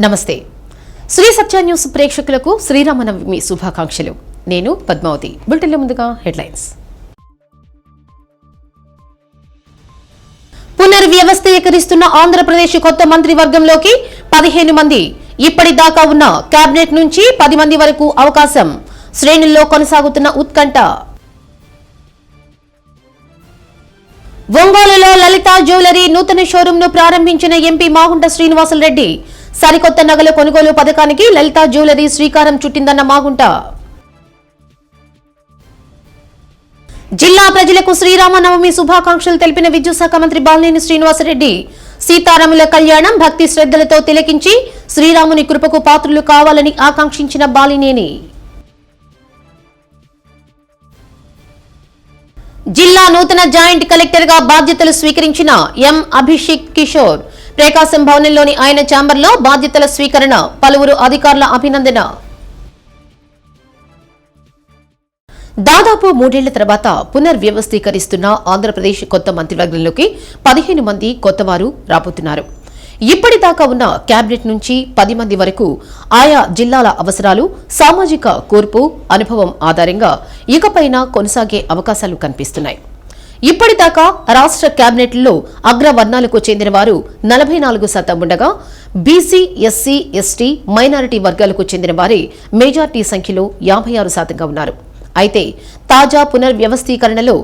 నమస్తే శ్రీ సత్య న్యూస్ ప్రేక్షకులకు శ్రీరామనవమి శుభాకాంక్షలు. నేను పద్మావతి. బులెటిన్లో ముందుగా హెడ్లైన్స్. పునర్వ్యవస్థీకరిస్తున్న ఆంధ్రప్రదేశ్ కొత్త మంత్రివర్గంలోకి 15 మంది. ఇప్పటిదాకా ఉన్న కేబినెట్ నుంచి 10 మంది వరకు అవకాశం. శ్రేణుల్లో కొనసాగుతున్న ఉత్కంఠ. ఒంగోలులో లలిత జ్యువెలరీ నూతన షోరూమ్ ను ప్రారంభించిన ఎంపీ మాగుంట శ్రీనివాసులరెడ్డి. సరికొత్త నగల కొనుగోలు పథకానికి లలిత జ్యువెలరీ శ్రీకారం చుట్టిందన్న మాగుంట. జిల్లా ప్రజలకు శ్రీరామనవమి శుభాకాంక్షలు తెలిపిన విద్యుత్ శాఖ మంత్రి బాలినేని శ్రీనివాసరెడ్డి. సీతారాముల కళ్యాణం భక్తి శ్రద్ధలతో తిలకించి శ్రీరాముని కృపకు పాత్రులు కావాలని ఆకాంక్షించిన బాలినేని. జిల్లా నూతన జాయింట్ కలెక్టర్ గా బాధ్యతలు స్వీకరించిన ఎం అభిషేక్ కిషోర్. ప్రకాశం భవనంలోని ఆయన ఛాంబర్లో బాధ్యతల స్వీకరణ. పలువురు అధికారుల అభినందన. దాదాపు 3 ఏళ్ల తర్వాత పునర్వ్యవస్థీకరిస్తున్న ఆంధ్రప్రదేశ్ కొత్త మంత్రివర్గంలోకి 15 మంది కొత్తవారు రాబోతున్నారు. ఇప్పటిదాకా ఉన్న కేబినెట్ నుంచి 10 మంది వరకు ఆయా జిల్లాల అవసరాలు, సామాజిక కూర్పు, అనుభవం ఆధారంగా ఇకపైన కొనసాగే అవకాశాలు కనిపిస్తున్నాయి. ఇప్పటిదాకా రాష్ట్ర కేబినెట్లో అగ్రవర్ణాలకు చెందిన వారు 44% ఉండగా బీసీ, ఎస్సీ, ఎస్టీ, మైనారిటీ వర్గాలకు చెందిన వారే మెజార్టీ సంఖ్యలో 56%గా ఉన్నారు. అయితే తాజా పునర్వ్యవస్థీకరణలో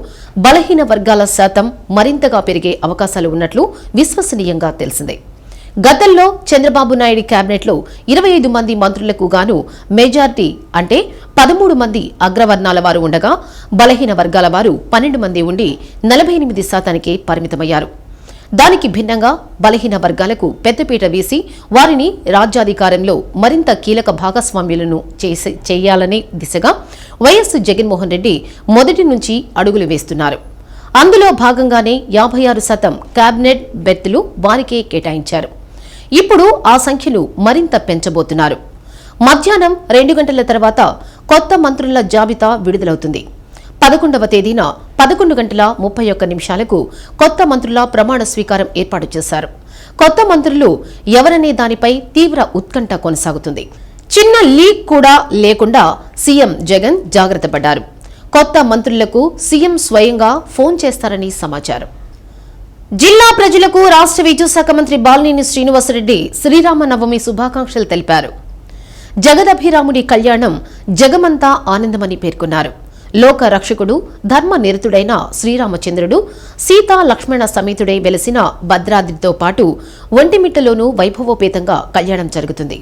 బలహీన వర్గాల శాతం మరింతగా పెరిగే అవకాశాలు ఉన్నట్లు విశ్వసనీయంగా తెలిసిందే. గతంలో చంద్రబాబు నాయుడు కేబినెట్లో 25 మంది మంత్రులకు గాను మెజార్టీ అంటే 13 మంది అగ్రవర్ణాల వారు ఉండగా బలహీన వర్గాల వారు 12 మంది ఉండి 48%కే పరిమితమయ్యారు. దానికి భిన్నంగా బలహీన వర్గాలకు పెద్దపీట వేసి వారిని రాజ్యాధికారంలో మరింత కీలక భాగస్వామ్యులను చేయాలనే దిశగా వైఎస్ జగన్మోహన్ రెడ్డి మొదటి నుంచి అడుగులు వేస్తున్నారు. అందులో భాగంగానే 56% కేబినెట్ బెర్తులు వారికే కేటాయించారు. ఇప్పుడు ఆ సంఖ్యను మరింత పెంచబోతున్నారు. మధ్యాహ్నం 2 గంటల తర్వాత కొత్త మంత్రుల జాబితా విడుదలవుతుంది. 11వ తేదీన 11 గంటల 31 నిమిషాలకు కొత్త మంత్రుల ప్రమాణ స్వీకారం ఏర్పాటు చేశారు. కొత్త మంత్రులు ఎవరనే దానిపై తీవ్ర ఉత్కంఠ కొనసాగుతుంది. చిన్న లీక్ కూడా లేకుండా సీఎం జగన్ జాగ్రత్త పడ్డారు. కొత్త మంత్రులకు సీఎం స్వయంగా ఫోన్ చేస్తారని సమాచారం. జిల్లా ప్రజలకు రాష్ట్ర విద్యుత్ శాఖ మంత్రి బాలినేని శ్రీనివాసరెడ్డి శ్రీరామనవమి శుభాకాంక్షలు తెలిపారు. జగదభిరాముడి కళ్యాణం జగమంతా ఆనందమని పేర్కొన్నారు. లోక రక్షకుడు, ధర్మ నిరతుడైన శ్రీరామచంద్రుడు సీతా లక్ష్మణ సమేతుడై వెలసిన భద్రాద్రితో పాటు ఒంటిమిట్టలోనూ వైభవోపేతంగా కళ్యాణం జరుగుతుంది.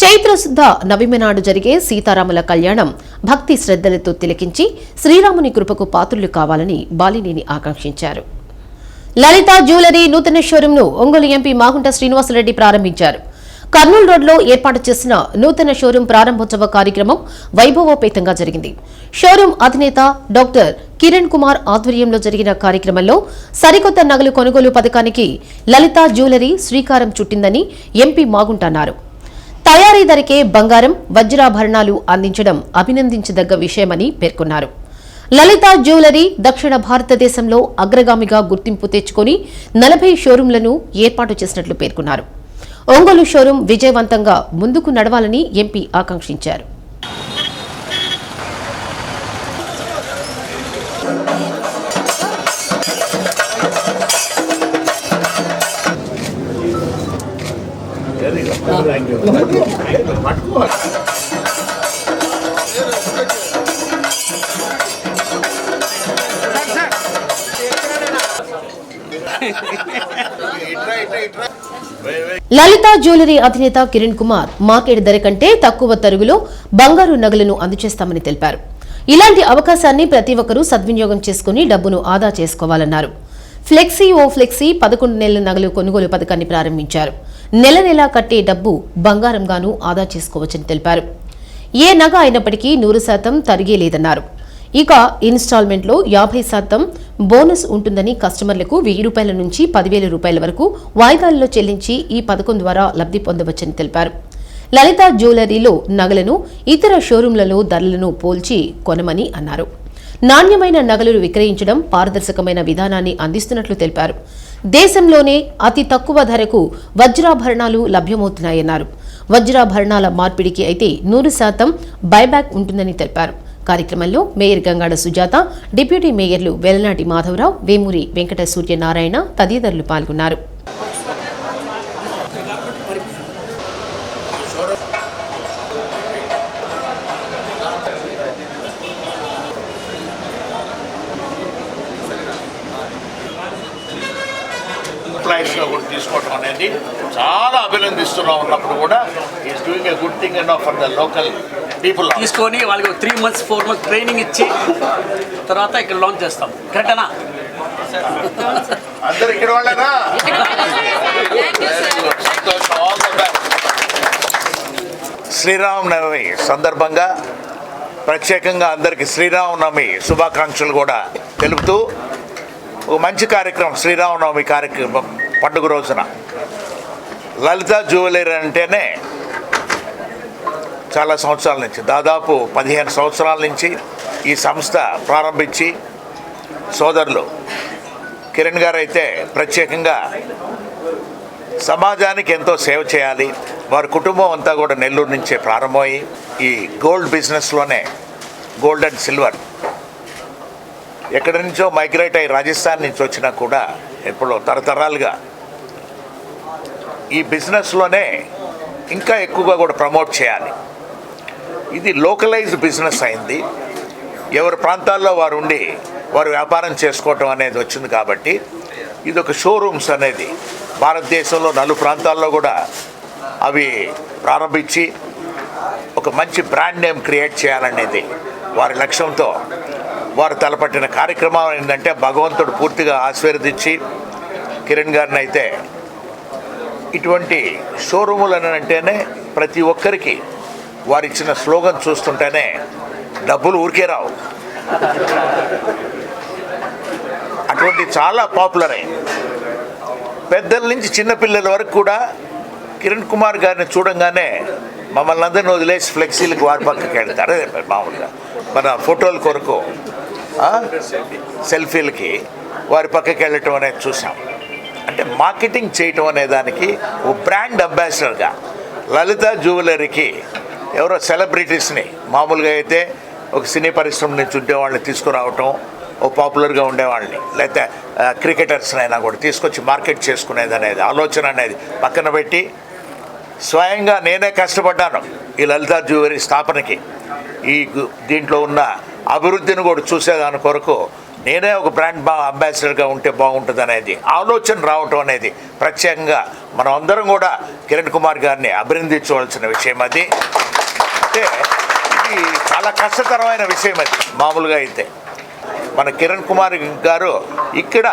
చైత్రశుద్ధ నవమి నాడు జరిగే సీతారాముల కళ్యాణం భక్తి శ్రద్ధలతో తిలకించి శ్రీరాముని కృపకు పాత్రులు కావాలని బాలినేని ఆకాంక్షించారు. లలిత జ్యువెలరీ నూతన షోరూమ్ ను ఒంగోలు ఎంపీ మాగుంట శ్రీనివాసులరెడ్డి ప్రారంభించారు. కర్నూలు రోడ్లో ఏర్పాటు చేసిన నూతన షోరూం ప్రారంభోత్సవ కార్యక్రమం వైభవోపేతంగా జరిగింది. షోరూం అధినేత డాక్టర్ కిరణ్ కుమార్ ఆధ్వర్యంలో జరిగిన కార్యక్రమంలో సరికొత్త నగలు కొనుగోలు పథకానికి లలిత జ్యువెలరీ శ్రీకారం చుట్టిందని ఎంపీ మాగుంట అన్నారు. తయారీ ధరకే బంగారం, వజ్రాభరణాలు అందించడం అభినందించదగ్గ విషయమని పేర్కొన్నారు. లలిత జ్యువెలరీ దక్షిణ భారతదేశంలో అగ్రగామిగా గుర్తింపు తెచ్చుకొని 40 షోరూంలను ఏర్పాటు చేసినట్లు పేర్కొన్నారు. ఒంగోలు షోరూం విజయవంతంగా ముందుకు నడవాలని ఎంపీ ఆకాంక్షించారు. లలిత జ్యువెలరీ అధినేత కిరణ్ కుమార్ మార్కెట్ ధర కంటే తక్కువ తరుగులో బంగారు నగలను అందజేస్తామని తెలిపారు. ఇలాంటి అవకాశాన్ని ప్రతి ఒక్కరూ సద్వినియోగం చేసుకుని డబ్బును ఆదా చేసుకోవాలన్నారు. ఫ్లెక్సీ ఓ ఫ్లెక్సీ 11 నెలల నగలు కొనుగోలు పథకాన్ని ప్రారంభించారు. నెల నెలా కట్టే డబ్బు బంగారంగానూ ఆదా చేసుకోవచ్చని తెలిపారు. ఏ నగ అయినప్పటికీ 100% తరిగే లేదన్నారు. ఇక ఇన్స్టాల్మెంట్లో 50% బోనస్ ఉంటుందని కస్టమర్లకు 1000 రూపాయల నుంచి 10,000 రూపాయల వరకు వాయిదాల్లో చెల్లించి ఈ పథకం ద్వారా లబ్ధి పొందవచ్చని తెలిపారు. లలిత జ్యువెలరీలో నగలను ఇతర షోరూంలలో ధరలను పోల్చి కొనమని అన్నారు. నాణ్యమైన నగలు విక్రయించడం పారదర్శకమైన విధానాన్ని అందిస్తున్నట్లు తెలిపారు. దేశంలోనే అతి తక్కువ ధరకు వజ్రాభరణాలు లభ్యమవుతున్నాయన్నారు. వజ్రాభరణాల మార్పిడికి అయితే 100% బైబ్యాక్ ఉంటుందని తెలిపారు. కార్యక్రమంలో మేయర్ గంగాడ సుజాత, డిప్యూటీ మేయర్లు వెలనాటి మాధవరావు, వేమూరి వెంకట సూర్యనారాయణ తదితరులు పాల్గొన్నారు. తీసుకోవడం అనేది చాలా అభినందిస్తున్నాం. ఉన్నప్పుడు కూడా is doing a good thing and for the local people. తీసుకొని వాళ్ళకి 3 months 4 months ట్రైనింగ్ ఇచ్చి తర్వాత ఇక్కడ లాంచ్ చేస్తాం. కరెక్టేనా? అందరు ఇక్కడ వాళ్ళేనా? శ్రీరామనవమి సందర్భంగా ప్రత్యేకంగా అందరికీ శ్రీరామనవమి శుభాకాంక్షలు కూడా తెలుపుతూ ఒక మంచి కార్యక్రమం, శ్రీరామనవమి కార్యక్రమం పండుగ రోజున లలిత జ్యువెలరీ అంటేనే చాలా సంవత్సరాల నుంచి, దాదాపు 15 సంవత్సరాల నుంచి ఈ సంస్థ ప్రారంభించి సోదరులు కిరణ్ గారు అయితే ప్రత్యేకంగా సమాజానికి ఎంతో సేవ చేయాలి. వారి కుటుంబం అంతా కూడా నెల్లూరు నుంచే ప్రారంభమయ్యి ఈ గోల్డ్ బిజినెస్లోనే, గోల్డ్ అండ్ సిల్వర్ ఎక్కడి నుంచో మైగ్రేట్ అయ్యి రాజస్థాన్ నుంచి వచ్చినా కూడా ఎప్పుడో తరతరాలుగా ఈ బిజినెస్లోనే ఇంకా ఎక్కువగా కూడా ప్రమోట్ చేయాలి. ఇది లోకలైజ్డ్ బిజినెస్ అయింది. ఎవరి ప్రాంతాల్లో వారు ఉండి వారు వ్యాపారం చేసుకోవటం అనేది వచ్చింది. కాబట్టి ఇది ఒక షోరూమ్స్ అనేది భారతదేశంలో 4 ప్రాంతాల్లో కూడా అవి ప్రారంభించి ఒక మంచి బ్రాండ్ నేమ్ క్రియేట్ చేయాలనేది వారి లక్ష్యంతో వారు తలపట్టిన కార్యక్రమం ఏంటంటే, భగవంతుడు పూర్తిగా ఆశీర్వదించి కిరణ్ గారిని అయితే ఇటువంటి షోరూములు అని అంటేనే ప్రతి ఒక్కరికి వారు ఇచ్చిన స్లోగన్ చూస్తుంటేనే డబ్బులు ఊరికే రావు. అటువంటి చాలా పాపులర్ అయింది. పెద్దల నుంచి చిన్నపిల్లల వరకు కూడా కిరణ్ కుమార్ గారిని చూడంగానే మమ్మల్ని అందరిని వదిలేసి ఫ్లెక్సీలకు వారి పక్కకి వెళ్తారు. అదే మామూలుగా మన ఫోటోల కొరకు సెల్ఫీలకి వారి పక్కకి వెళ్ళటం అనేది చూసాం. అంటే మార్కెటింగ్ చేయటం అనే దానికి ఓ బ్రాండ్ అంబాసిడర్గా లలిత జ్యువెలరీకి ఎవరో సెలబ్రిటీస్ని, మామూలుగా అయితే ఒక సినీ పరిశ్రమ నుంచి ఉండేవాళ్ళని తీసుకురావటం, ఓ పాపులర్గా ఉండేవాళ్ళని లేకపోతే క్రికెటర్స్ని అయినా కూడా తీసుకొచ్చి మార్కెట్ చేసుకునేది అనేది ఆలోచన అనేది పక్కన పెట్టి స్వయంగా నేనే కష్టపడ్డాను ఈ లలిత జ్యువెలరీ స్థాపనకి. ఈ దీంట్లో ఉన్న అభివృద్ధిని కూడా చూసేదాని కొరకు నేనే ఒక బ్రాండ్ అంబాసిడర్గా ఉంటే బాగుంటుంది అనేది ఆలోచన రావటం అనేది ప్రత్యేకంగా మనం అందరం కూడా కిరణ్ కుమార్ గారిని అభినందించవలసిన విషయం. అది అంటే ఇది చాలా కష్టతరమైన విషయం. అది మామూలుగా అయితే మన కిరణ్ కుమార్ గారు ఇక్కడ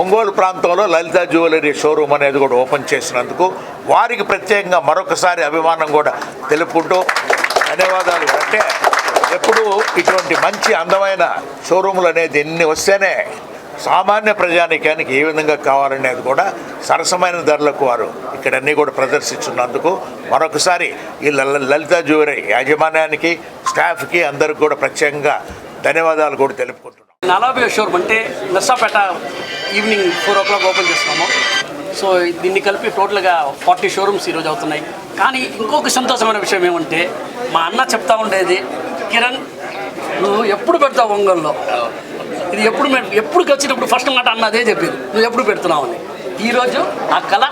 ఒంగోలు ప్రాంతంలో లలిత జ్యువెలరీ షోరూమ్ అనేది కూడా ఓపెన్ చేసినందుకు వారికి ప్రత్యేకంగా మరొకసారి అభిమానం కూడా తెలుపుకుంటూ ధన్యవాదాలు. అంటే ఎప్పుడు ఇటువంటి మంచి అందమైన షోరూములు అనేది ఎన్ని వస్తేనే సామాన్య ప్రజానికానికి ఏ విధంగా కావాలనేది కూడా సరసమైన ధరలకు వారు ఇక్కడ అన్నీ కూడా ప్రదర్శించున్నందుకు మరొకసారి ఈ లలిత జ్యువెలరీ యాజమాన్యానికి, స్టాఫ్కి అందరికి కూడా ప్రత్యేకంగా ధన్యవాదాలు కూడా తెలుపుకుంటున్నాం. 40వ షోరూమ్ అంటే నర్సాపేట ఈవినింగ్ 4 o'clock ఓపెన్ చేస్తున్నాము. సో దీన్ని కలిపి టోటల్గా 40 షోరూమ్స్ ఈరోజు అవుతున్నాయి. కానీ ఇంకొక సంతోషమైన విషయం ఏమంటే, మా అన్న చెప్తా ఉండేది, కిరణ్ నువ్వు ఎప్పుడు పెడతావు ఒంగోలులో, ఇది ఎప్పుడు వచ్చినప్పుడు ఫస్ట్ మాట అన్న అదే చెప్పింది, నువ్వు ఎప్పుడు పెడుతున్నావు అని. ఈరోజు ఆ కళ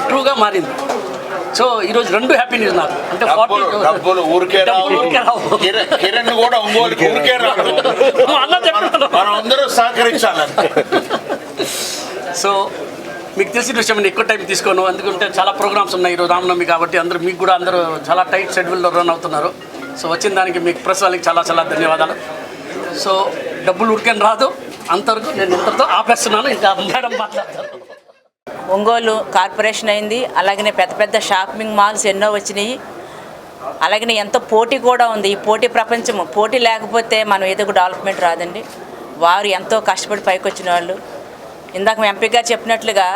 ట్రూగా మారింది. సో ఈరోజు 2 హ్యాపీ న్యూస్ నాకు. అంటే డబ్బులు ఊరికే రావు, కిరణ్ కూడా ఒంగోలుకి ఊరికే రావు, మనం అందరూ సహకరించాలి. సో మీకు తెలిసిన విషయం ఎక్కువ టైం తీసుకోను, ఎందుకంటే చాలా ప్రోగ్రామ్స్ ఉన్నాయి ఈరోజు రామనవమి కాబట్టి. అందరూ మీకు కూడా అందరూ చాలా టైట్ షెడ్యూల్లో రన్ అవుతున్నారు. సో వచ్చిన దానికి మీకు ప్రెస్ వాళ్ళకి చాలా చాలా ధన్యవాదాలు. సో డబ్బులు ఉరికేం రాదు, అంతవరకు నేను ఇంతతో ఆపేస్తున్నాను. ఇంకా మేడం మాట్లాడతారు. ఒంగోలు కార్పొరేషన్ అయింది, అలాగనే పెద్ద పెద్ద షాపింగ్ మాల్స్ ఎన్నో వచ్చినాయి, అలాగనే ఎంతో పోటీ కూడా ఉంది. ఈ పోటీ ప్రపంచం, పోటీ లేకపోతే మనం ఏదో డెవలప్మెంట్ రాదండి. వారు ఎంతో కష్టపడి పైకి వచ్చిన వాళ్ళు. ఇందాక ఎంపీ గారు చెప్పినట్లుగా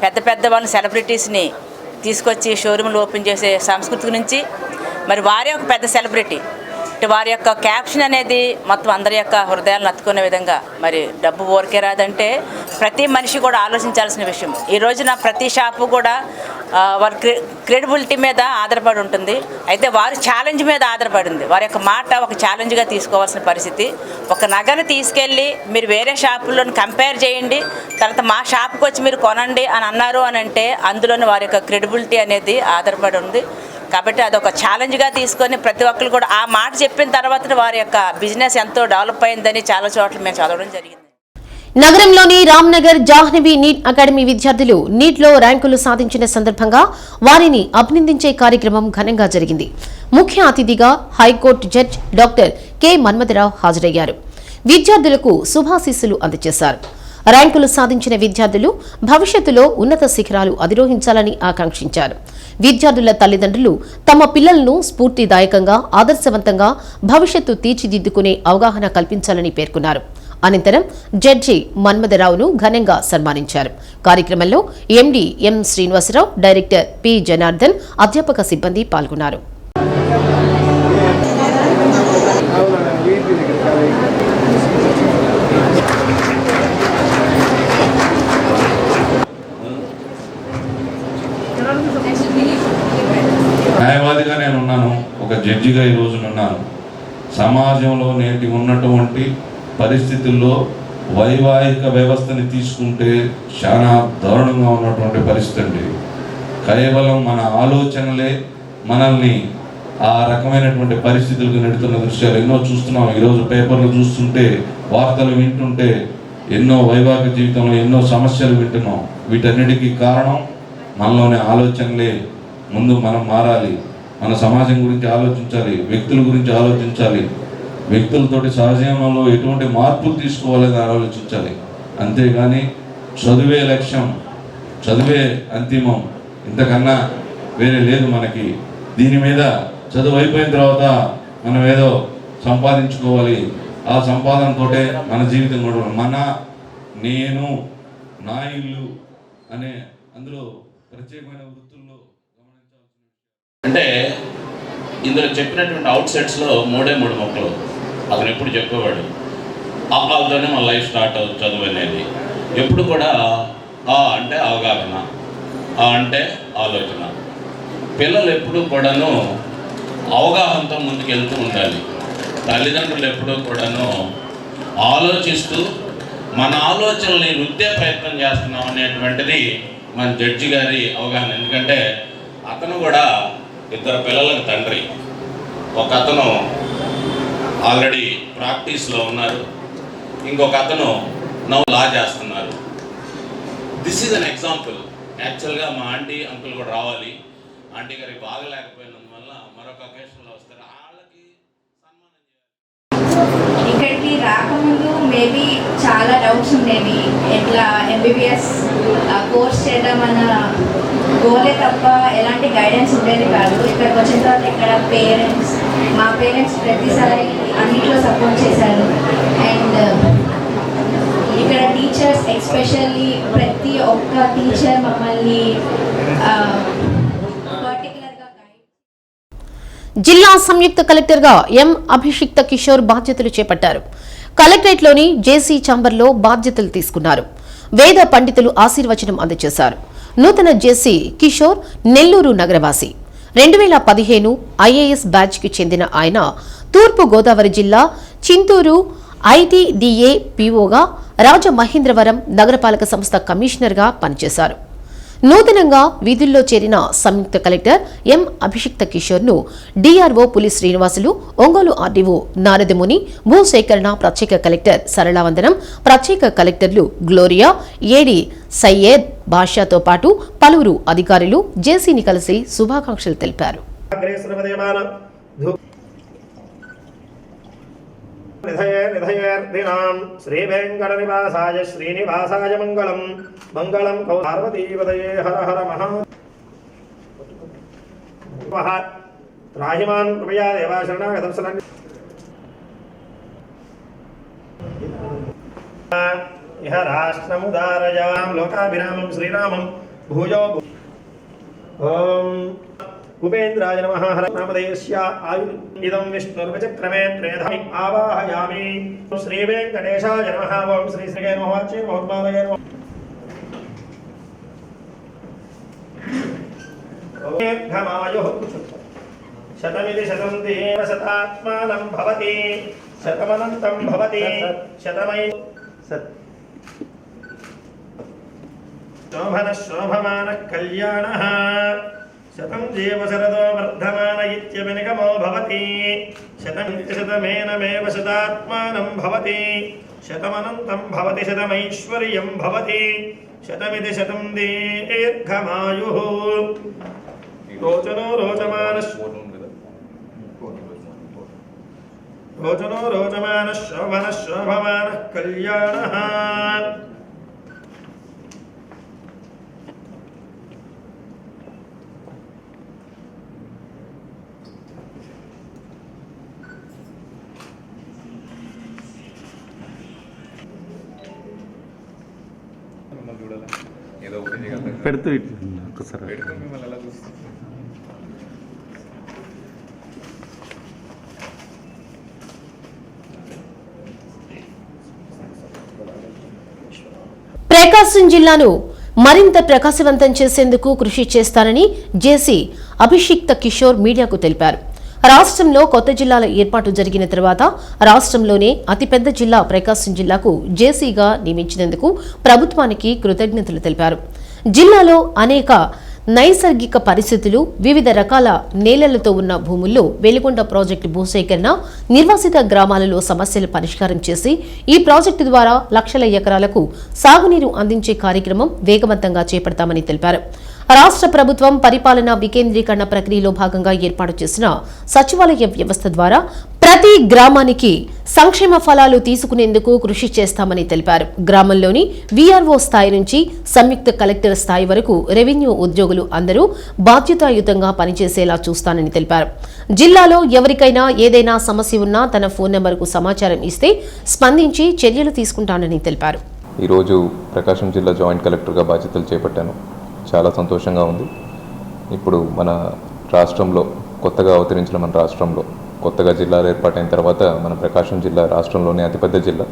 పెద్ద పెద్ద వాళ్ళని, సెలబ్రిటీస్ని తీసుకొచ్చి షోరూమ్లు ఓపెన్ చేసే సంస్కృతి నుంచి మరి వారే ఒక పెద్ద సెలబ్రిటీ. వారి యొక్క క్యాప్షన్ అనేది మొత్తం అందరి యొక్క హృదయాలను అత్తుకునే విధంగా, మరి డబ్బు ఊరికే రాదంటే ప్రతి మనిషి కూడా ఆలోచించాల్సిన విషయం. ఈ రోజున ప్రతి షాపు కూడా వారి క్రెడిబిలిటీ మీద ఆధారపడి ఉంటుంది. అయితే వారి ఛాలెంజ్ మీద ఆధారపడింది. వారి యొక్క మాట ఒక ఛాలెంజ్గా తీసుకోవాల్సిన పరిస్థితి. ఒక నగను తీసుకెళ్ళి మీరు వేరే షాపుల్లో కంపేర్ చేయండి, తర్వాత మా షాప్కి వచ్చి మీరు కొనండి అని అన్నారు అని అంటే అందులోని వారి యొక్క క్రెడిబిలిటీ అనేది ఆధారపడి ఉంది. కాబట్టి అదొక ఛాలెంజ్గా తీసుకొని ప్రతి ఒక్కరు కూడా ఆ మాట చెప్పిన తర్వాత వారి యొక్క బిజినెస్ ఎంతో డెవలప్ అయిందని చాలా చోట్ల మేము చదవడం జరిగింది. నగరంలోని రామ్నగర్ జాహ్నవి నీట్ అకాడమీ విద్యార్థులు నీట్లో ర్యాంకులు సాధించిన సందర్భంగా వారిని అభినందించే కార్యక్రమం ఘనంగా జరిగింది. ముఖ్య అతిథిగా high court judge doctor K Manmatha Rao హాజరయ్యారు. విద్యార్థులకు శుభాశీస్సులు అందజేశారు. ర్యాంకులు సాధించిన విద్యార్థులు భవిష్యత్తులో ఉన్నత శిఖరాలు అధిరోహించాలని ఆకాంక్షించారు. విద్యార్థుల తల్లిదండ్రులు తమ పిల్లలను స్ఫూర్తిదాయకంగా, ఆదర్శవంతంగా భవిష్యత్తు తీర్చిదిద్దుకునే అవగాహన కల్పించాలని పేర్కొన్నారు. అనంతరం జడ్జి మన్మథరావును ఘనంగా సన్మానించారు. కార్యక్రమంలో ఎండీ ఎం శ్రీనివాసరావు, డైరెక్టర్ పి జనార్దన్, అధ్యాపక సిబ్బంది పాల్గొన్నారు. న్యాయవాదిగా నేను ఉన్నాను, ఒక జడ్జిగా ఈ రోజున ఉన్నాను. సమాజంలో నేటి ఉన్నటువంటి పరిస్థితుల్లో వైవాహిక వ్యవస్థని తీసుకుంటే చాలా దారుణంగా ఉన్నటువంటి పరిస్థితి అండి. కేవలం మన ఆలోచనలే మనల్ని ఆ రకమైనటువంటి పరిస్థితులకు నెడుతున్న దృశ్యాలు ఎన్నో చూస్తున్నాం. ఈరోజు పేపర్లు చూస్తుంటే, వార్తలు వింటుంటే ఎన్నో వైవాహిక జీవితంలో ఎన్నో సమస్యలు వింటున్నాం. వీటన్నిటికీ కారణం మనలోని ఆలోచనలే. ముందు మనం మారాలి, మన సమాజం గురించి ఆలోచించాలి, వ్యక్తుల గురించి ఆలోచించాలి, వ్యక్తులతోటి సహజీవనంలో ఎటువంటి మార్పులు తీసుకోవాలని ఆలోచించాలి. అంతేగాని చదువే లక్ష్యం, చదువే అంతిమం, ఇంతకన్నా వేరే లేదు మనకి. దీని మీద చదువు అయిపోయిన తర్వాత మనం ఏదో సంపాదించుకోవాలి, ఆ సంపాదనతోటే మన జీవితం కూడా మన, నేను, నా ఇల్లు అనే అందులో ప్రత్యేకమైన వృత్తుల్లో అంటే ఇందులో చెప్పినటువంటి అవుట్ సెట్స్లో 3 మొక్కలు అతను ఎప్పుడు చెప్పేవాడు. వాళ్ళతోనే మన లైఫ్ స్టార్ట్ అవుతుంది. చదువు అనేది ఎప్పుడు కూడా ఆ అంటే అవగాహన, ఆ అంటే ఆలోచన. పిల్లలు ఎప్పుడు కూడాను అవగాహనతో ముందుకెళ్తూ ఉండాలి. తల్లిదండ్రులు ఎప్పుడూ కూడాను ఆలోచిస్తూ మన ఆలోచనల్ని రుద్దే ప్రయత్నం చేస్తున్నాం అనేటువంటిది మన జడ్జి గారి అవగాహన. ఎందుకంటే అతను కూడా 2 పిల్లలకు తండ్రి. ఒక అతను ఆల్రెడీ ప్రాక్టీస్లో ఉన్నారు, ఇంకొక అతను నౌ లా చేస్తున్నారు. This is an example. యాక్చువల్గా మా ఆంటీ అంకుల్ కూడా రావాలి. ఆంటీ గారికి బాగలేకపోయినందువల్ల మరొక అకేషన్లో వస్తారు. వాళ్ళకి సన్మానం చేయాలి. ఇక్కడికి రాకముందు మేబీ చాలా డౌట్స్ ఉండేవి. ఎట్లా ఎంబీబీఎస్ కోర్స్ చేయడం అన్న గోలే తప్ప ఎలాంటి గైడెన్స్ ఉండేది కాదు. ఇక్కడికి వచ్చిన తర్వాత ఇక్కడ మా పేరెంట్స్ ప్రతిసారి అన్నిట్లో సపోర్ట్ చేశారు. అండ్ ఇక్కడ టీచర్స్ ఎస్పెషల్లీ ప్రతి ఒక్క టీచర్ మమ్మల్ని పర్టికులర్గా గైడ్. జిల్లా సంయుక్త కలెక్టర్గా ఎం అభిషిక్త కిషోర్ బాధ్యతలు చేపట్టారు. కలెక్టరేట్లోని జేసీ ఛాంబర్లో బాధ్యతలు తీసుకున్నారు. వేద పండితులు ఆశీర్వచనం అందజేశారు. నూతన జేసీ కిషోర్ నెల్లూరు నగరవాసి. 2015 ఐఏఎస్ బ్యాచ్కి చెందిన ఆయన తూర్పు గోదావరి జిల్లా చింతూరు ఐటీడీఏ పీఓగా, రాజమహేంద్రవరం నగరపాలక సంస్థ కమిషనర్గా పనిచేశారు. నూతనంగా విధుల్లో చేరిన సంయుక్త కలెక్టర్ ఎం అభిషిక్త కిషోర్ను డీఆర్ఓ పులి శ్రీనివాసులు, ఒంగోలు ఆర్డీఓ నారదముని, భూసేకరణ ప్రత్యేక కలెక్టర్ సరళావందనం, ప్రత్యేక కలెక్టర్లు గ్లోరియా, ఏడి సయ్యద్ బాషాతో పాటు పలువురు అధికారులు జేసీని కలిసి శుభాకాంక్షలు తెలిపారు. శ్రీ వెంకట నివాసాయ శ్రీనివాసాయ మంగళం. మంగళం పార్వతీపదయే హర హర మహా. త్రాహిమాన్ కృపయా దేవా శరణాగతం శరణ్య. ఇహ రాష్ట్రముదారయాం లోకాభిరామం శ్రీరామం భూయో. ఓం ఉపేంద్రాయ నమః నామధేయస్య ఆయు ఇదం విష్ణుర్వచక్రమే త్రేధమి ఆవాహయామి శ్రీ వెంకటేశాయ నమః ఓం శ్రీ శ్రీగే నమః శ్రీ మహోద్భావయ నమః దీర్ఘమాయుః శతమిది శతం దేవ శతాత్మానం భవతి శతమనంతం భవతి శతమై శోభన శోభమాన కళ్యాణ శతం జీవ శరదో వర్ధమాన ఇత్యభినిగమో భవతి శతం శతమేనమేవ శతాత్మానం భవతి శతమనంతం భవతి శతమైశ్వర్యం భవతి శతమిది శతం దీర్ఘమాయుః రోచనో రోచమాన శోభన శోభమాన కళ్యాణ పెడుతూ ఒకసారి ప్రకాశం జిల్లాను మరింత ప్రకాశవంతం చేసేందుకు కృషి చేస్తానని జేసీ అభిషిక్త కిషోర్ మీడియాకు తెలిపారు. రాష్ట్రంలో కొత్త జిల్లాల ఏర్పాటు జరిగిన తర్వాత రాష్ట్రంలోనే అతిపెద్ద జిల్లా ప్రకాశం జిల్లాకు జేసీగా నియమించినందుకు ప్రభుత్వానికి కృతజ్ఞతలు తెలిపారు. జిల్లాలో అనేక నైసర్గిక పరిస్థితులు, వివిధ రకాల నేలలతో ఉన్న భూముల్లో వెలిగొండ ప్రాజెక్టు భూసేకరణ, నిర్వాసిత గ్రామాలలో సమస్యలు పరిష్కారం చేసి ఈ ప్రాజెక్టు ద్వారా లక్షల ఎకరాలకు సాగునీరు అందించే కార్యక్రమం వేగవంతంగా చేపడతామని తెలిపారు. రాష్ట్ర ప్రభుత్వం పరిపాలన వికేంద్రీకరణ ప్రక్రియలో భాగంగా ఏర్పాటు చేసిన సచివాలయ వ్యవస్థ ద్వారా ప్రతి గ్రామానికి సంక్షేమ ఫలాలు తీసుకునేందుకు కృషి చేస్తామని తెలిపారు. గ్రామంలోని వీఆర్ఓ స్థాయి నుంచి సంయుక్త కలెక్టర్ స్థాయి వరకు రెవెన్యూ ఉద్యోగులు అందరూ బాధ్యతాయుతంగా పనిచేసేలా చూస్తానని తెలిపారు. జిల్లాలో ఎవరికైనా ఏదైనా సమస్య ఉన్నా తన ఫోన్ నెంబర్కు సమాచారం ఇస్తే స్పందించి చర్యలు తీసుకుంటానని తెలిపారు. ఈరోజు ప్రకాశం జిల్లా జాయింట్ కలెక్టర్గా బాధ్యతలు చేపట్టాను. చాలా సంతోషంగా ఉంది. ఇప్పుడు మన రాష్ట్రంలో కొత్తగా అవతరించిన మన రాష్ట్రంలో కొత్తగా జిల్లాలు ఏర్పాటైన తర్వాత మన ప్రకాశం జిల్లా రాష్ట్రంలోనే అతిపెద్ద జిల్లా.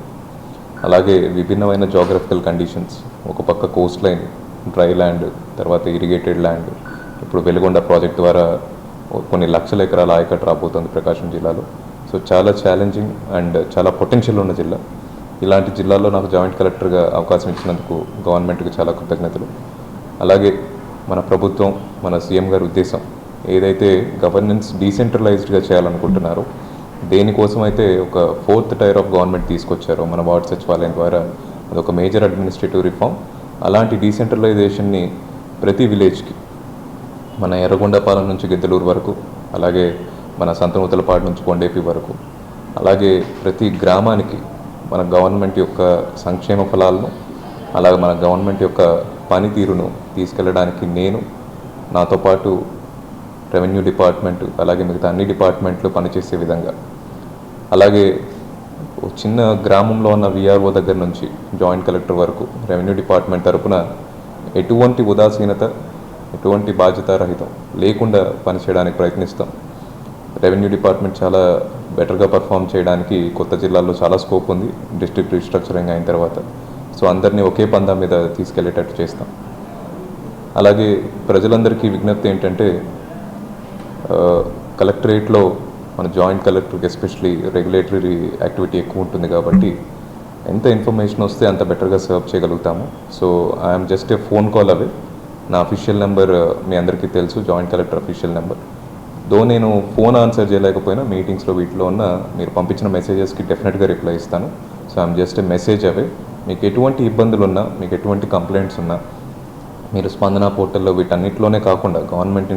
అలాగే విభిన్నమైన జాగ్రఫికల్ కండిషన్స్, ఒక పక్క కోస్ట్ లైన్, డ్రై ల్యాండ్, తర్వాత ఇరిగేటెడ్ ల్యాండ్, ఇప్పుడు వెలుగొండ ప్రాజెక్ట్ ద్వారా కొన్ని లక్షల ఎకరాల ఆయకట్టు రాబోతుంది ప్రకాశం జిల్లాలో. సో చాలా ఛాలెంజింగ్ అండ్ చాలా పొటెన్షియల్ ఉన్న జిల్లా. ఇలాంటి జిల్లాలో నాకు జాయింట్ కలెక్టర్గా అవకాశం ఇచ్చినందుకు గవర్నమెంట్కి చాలా కృతజ్ఞతలు. అలాగే మన ప్రభుత్వం, మన సీఎం గారి ఉద్దేశం ఏదైతే గవర్నెన్స్ డీసెంట్రలైజ్డ్గా చేయాలనుకుంటున్నారో, దేనికోసం అయితే ఒక 4th టైర్ ఆఫ్ గవర్నమెంట్ తీసుకొచ్చారో మన వార్డ్ సచివాలయం ద్వారా, అదొక మేజర్ అడ్మినిస్ట్రేటివ్ రిఫార్మ్. అలాంటి డీసెంట్రలైజేషన్ని ప్రతి విలేజ్కి, మన ఎర్రగొండపాలెం నుంచి గిద్దలూరు వరకు, అలాగే మన సంతనూతలపాడు నుంచి కొండేపి వరకు, అలాగే ప్రతి గ్రామానికి మన గవర్నమెంట్ యొక్క సంక్షేమ ఫలాలను, అలాగే మన గవర్నమెంట్ యొక్క పనితీరును తీసుకెళ్ళడానికి నేను, నాతో పాటు రెవెన్యూ డిపార్ట్మెంట్, అలాగే మిగతా అన్ని డిపార్ట్మెంట్లు పనిచేసే విధంగా, అలాగే చిన్న గ్రామంలో ఉన్న విఆర్ఓ దగ్గర నుంచి జాయింట్ కలెక్టర్ వరకు రెవెన్యూ డిపార్ట్మెంట్ తరఫున ఎటువంటి ఉదాసీనత, ఎటువంటి బాధ్యతారహితం లేకుండా పనిచేయడానికి ప్రయత్నిస్తాం. రెవెన్యూ డిపార్ట్మెంట్ చాలా బెటర్గా పర్ఫామ్ చేయడానికి కొత్త జిల్లాల్లో చాలా స్కోప్ ఉంది డిస్ట్రిక్ట్ రీస్ట్రక్చరింగ్ అయిన తర్వాత. సో అందరినీ ఒకే పందా మీద తీసుకెళ్లేటట్టు చేస్తాం. అలాగే ప్రజలందరికీ విజ్ఞప్తి ఏంటంటే, కలెక్టరేట్లో మన జాయింట్ కలెక్టర్కి ఎస్పెషలీ రెగ్యులేటరీ యాక్టివిటీ ఎక్కువ ఉంటుంది కాబట్టి ఎంత ఇన్ఫర్మేషన్ వస్తే అంత బెటర్గా సర్వ్ చేయగలుగుతాము. So I'm just a phone call away. నా అఫీషియల్ నెంబర్ మీ అందరికీ తెలుసు, joint collector official number. Though నేను ఫోన్ ఆన్సర్ చేయలేకపోయినా మీటింగ్స్లో వీటిలో ఉన్న మీరు పంపించిన మెసేజెస్కి డెఫినెట్గా రిప్లై ఇస్తాను. So I'm just a message away. మీకు ఎటువంటి ఇబ్బందులు ఉన్నా, మీకు ఎటువంటి కంప్లైంట్స్ ఉన్నా, మీరు స్పందన పోర్టల్లో వీటన్నిటిలోనే కాకుండా గవర్నమెంట్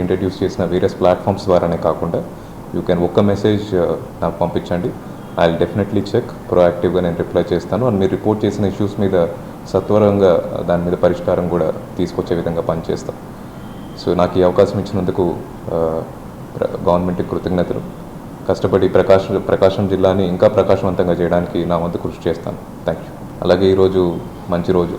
ఇంట్రడ్యూస్ చేసిన వేరియస్ ప్లాట్ఫామ్స్ ద్వారానే కాకుండా యూ కెన్ ఒక్క మెసేజ్ నాకు పంపించండి. ఐ విల్ డెఫినెట్లీ చెక్, ప్రొయాక్టివ్గా నేను రిప్లై చేస్తాను. అండ్ మీరు రిపోర్ట్ చేసిన ఇష్యూస్ మీద సత్వరంగా దాని మీద పరిష్కారం కూడా తీసుకొచ్చే విధంగా పనిచేస్తాం. సో నాకు ఈ అవకాశం ఇచ్చినందుకు గవర్నమెంట్కి కృతజ్ఞతలు. కష్టపడి ప్రకాశం జిల్లాని ఇంకా ప్రకాశవంతంగా చేయడానికి నా వంతు కృషి చేస్తాను. Thank you. అలాగే ఈరోజు మంచి రోజు,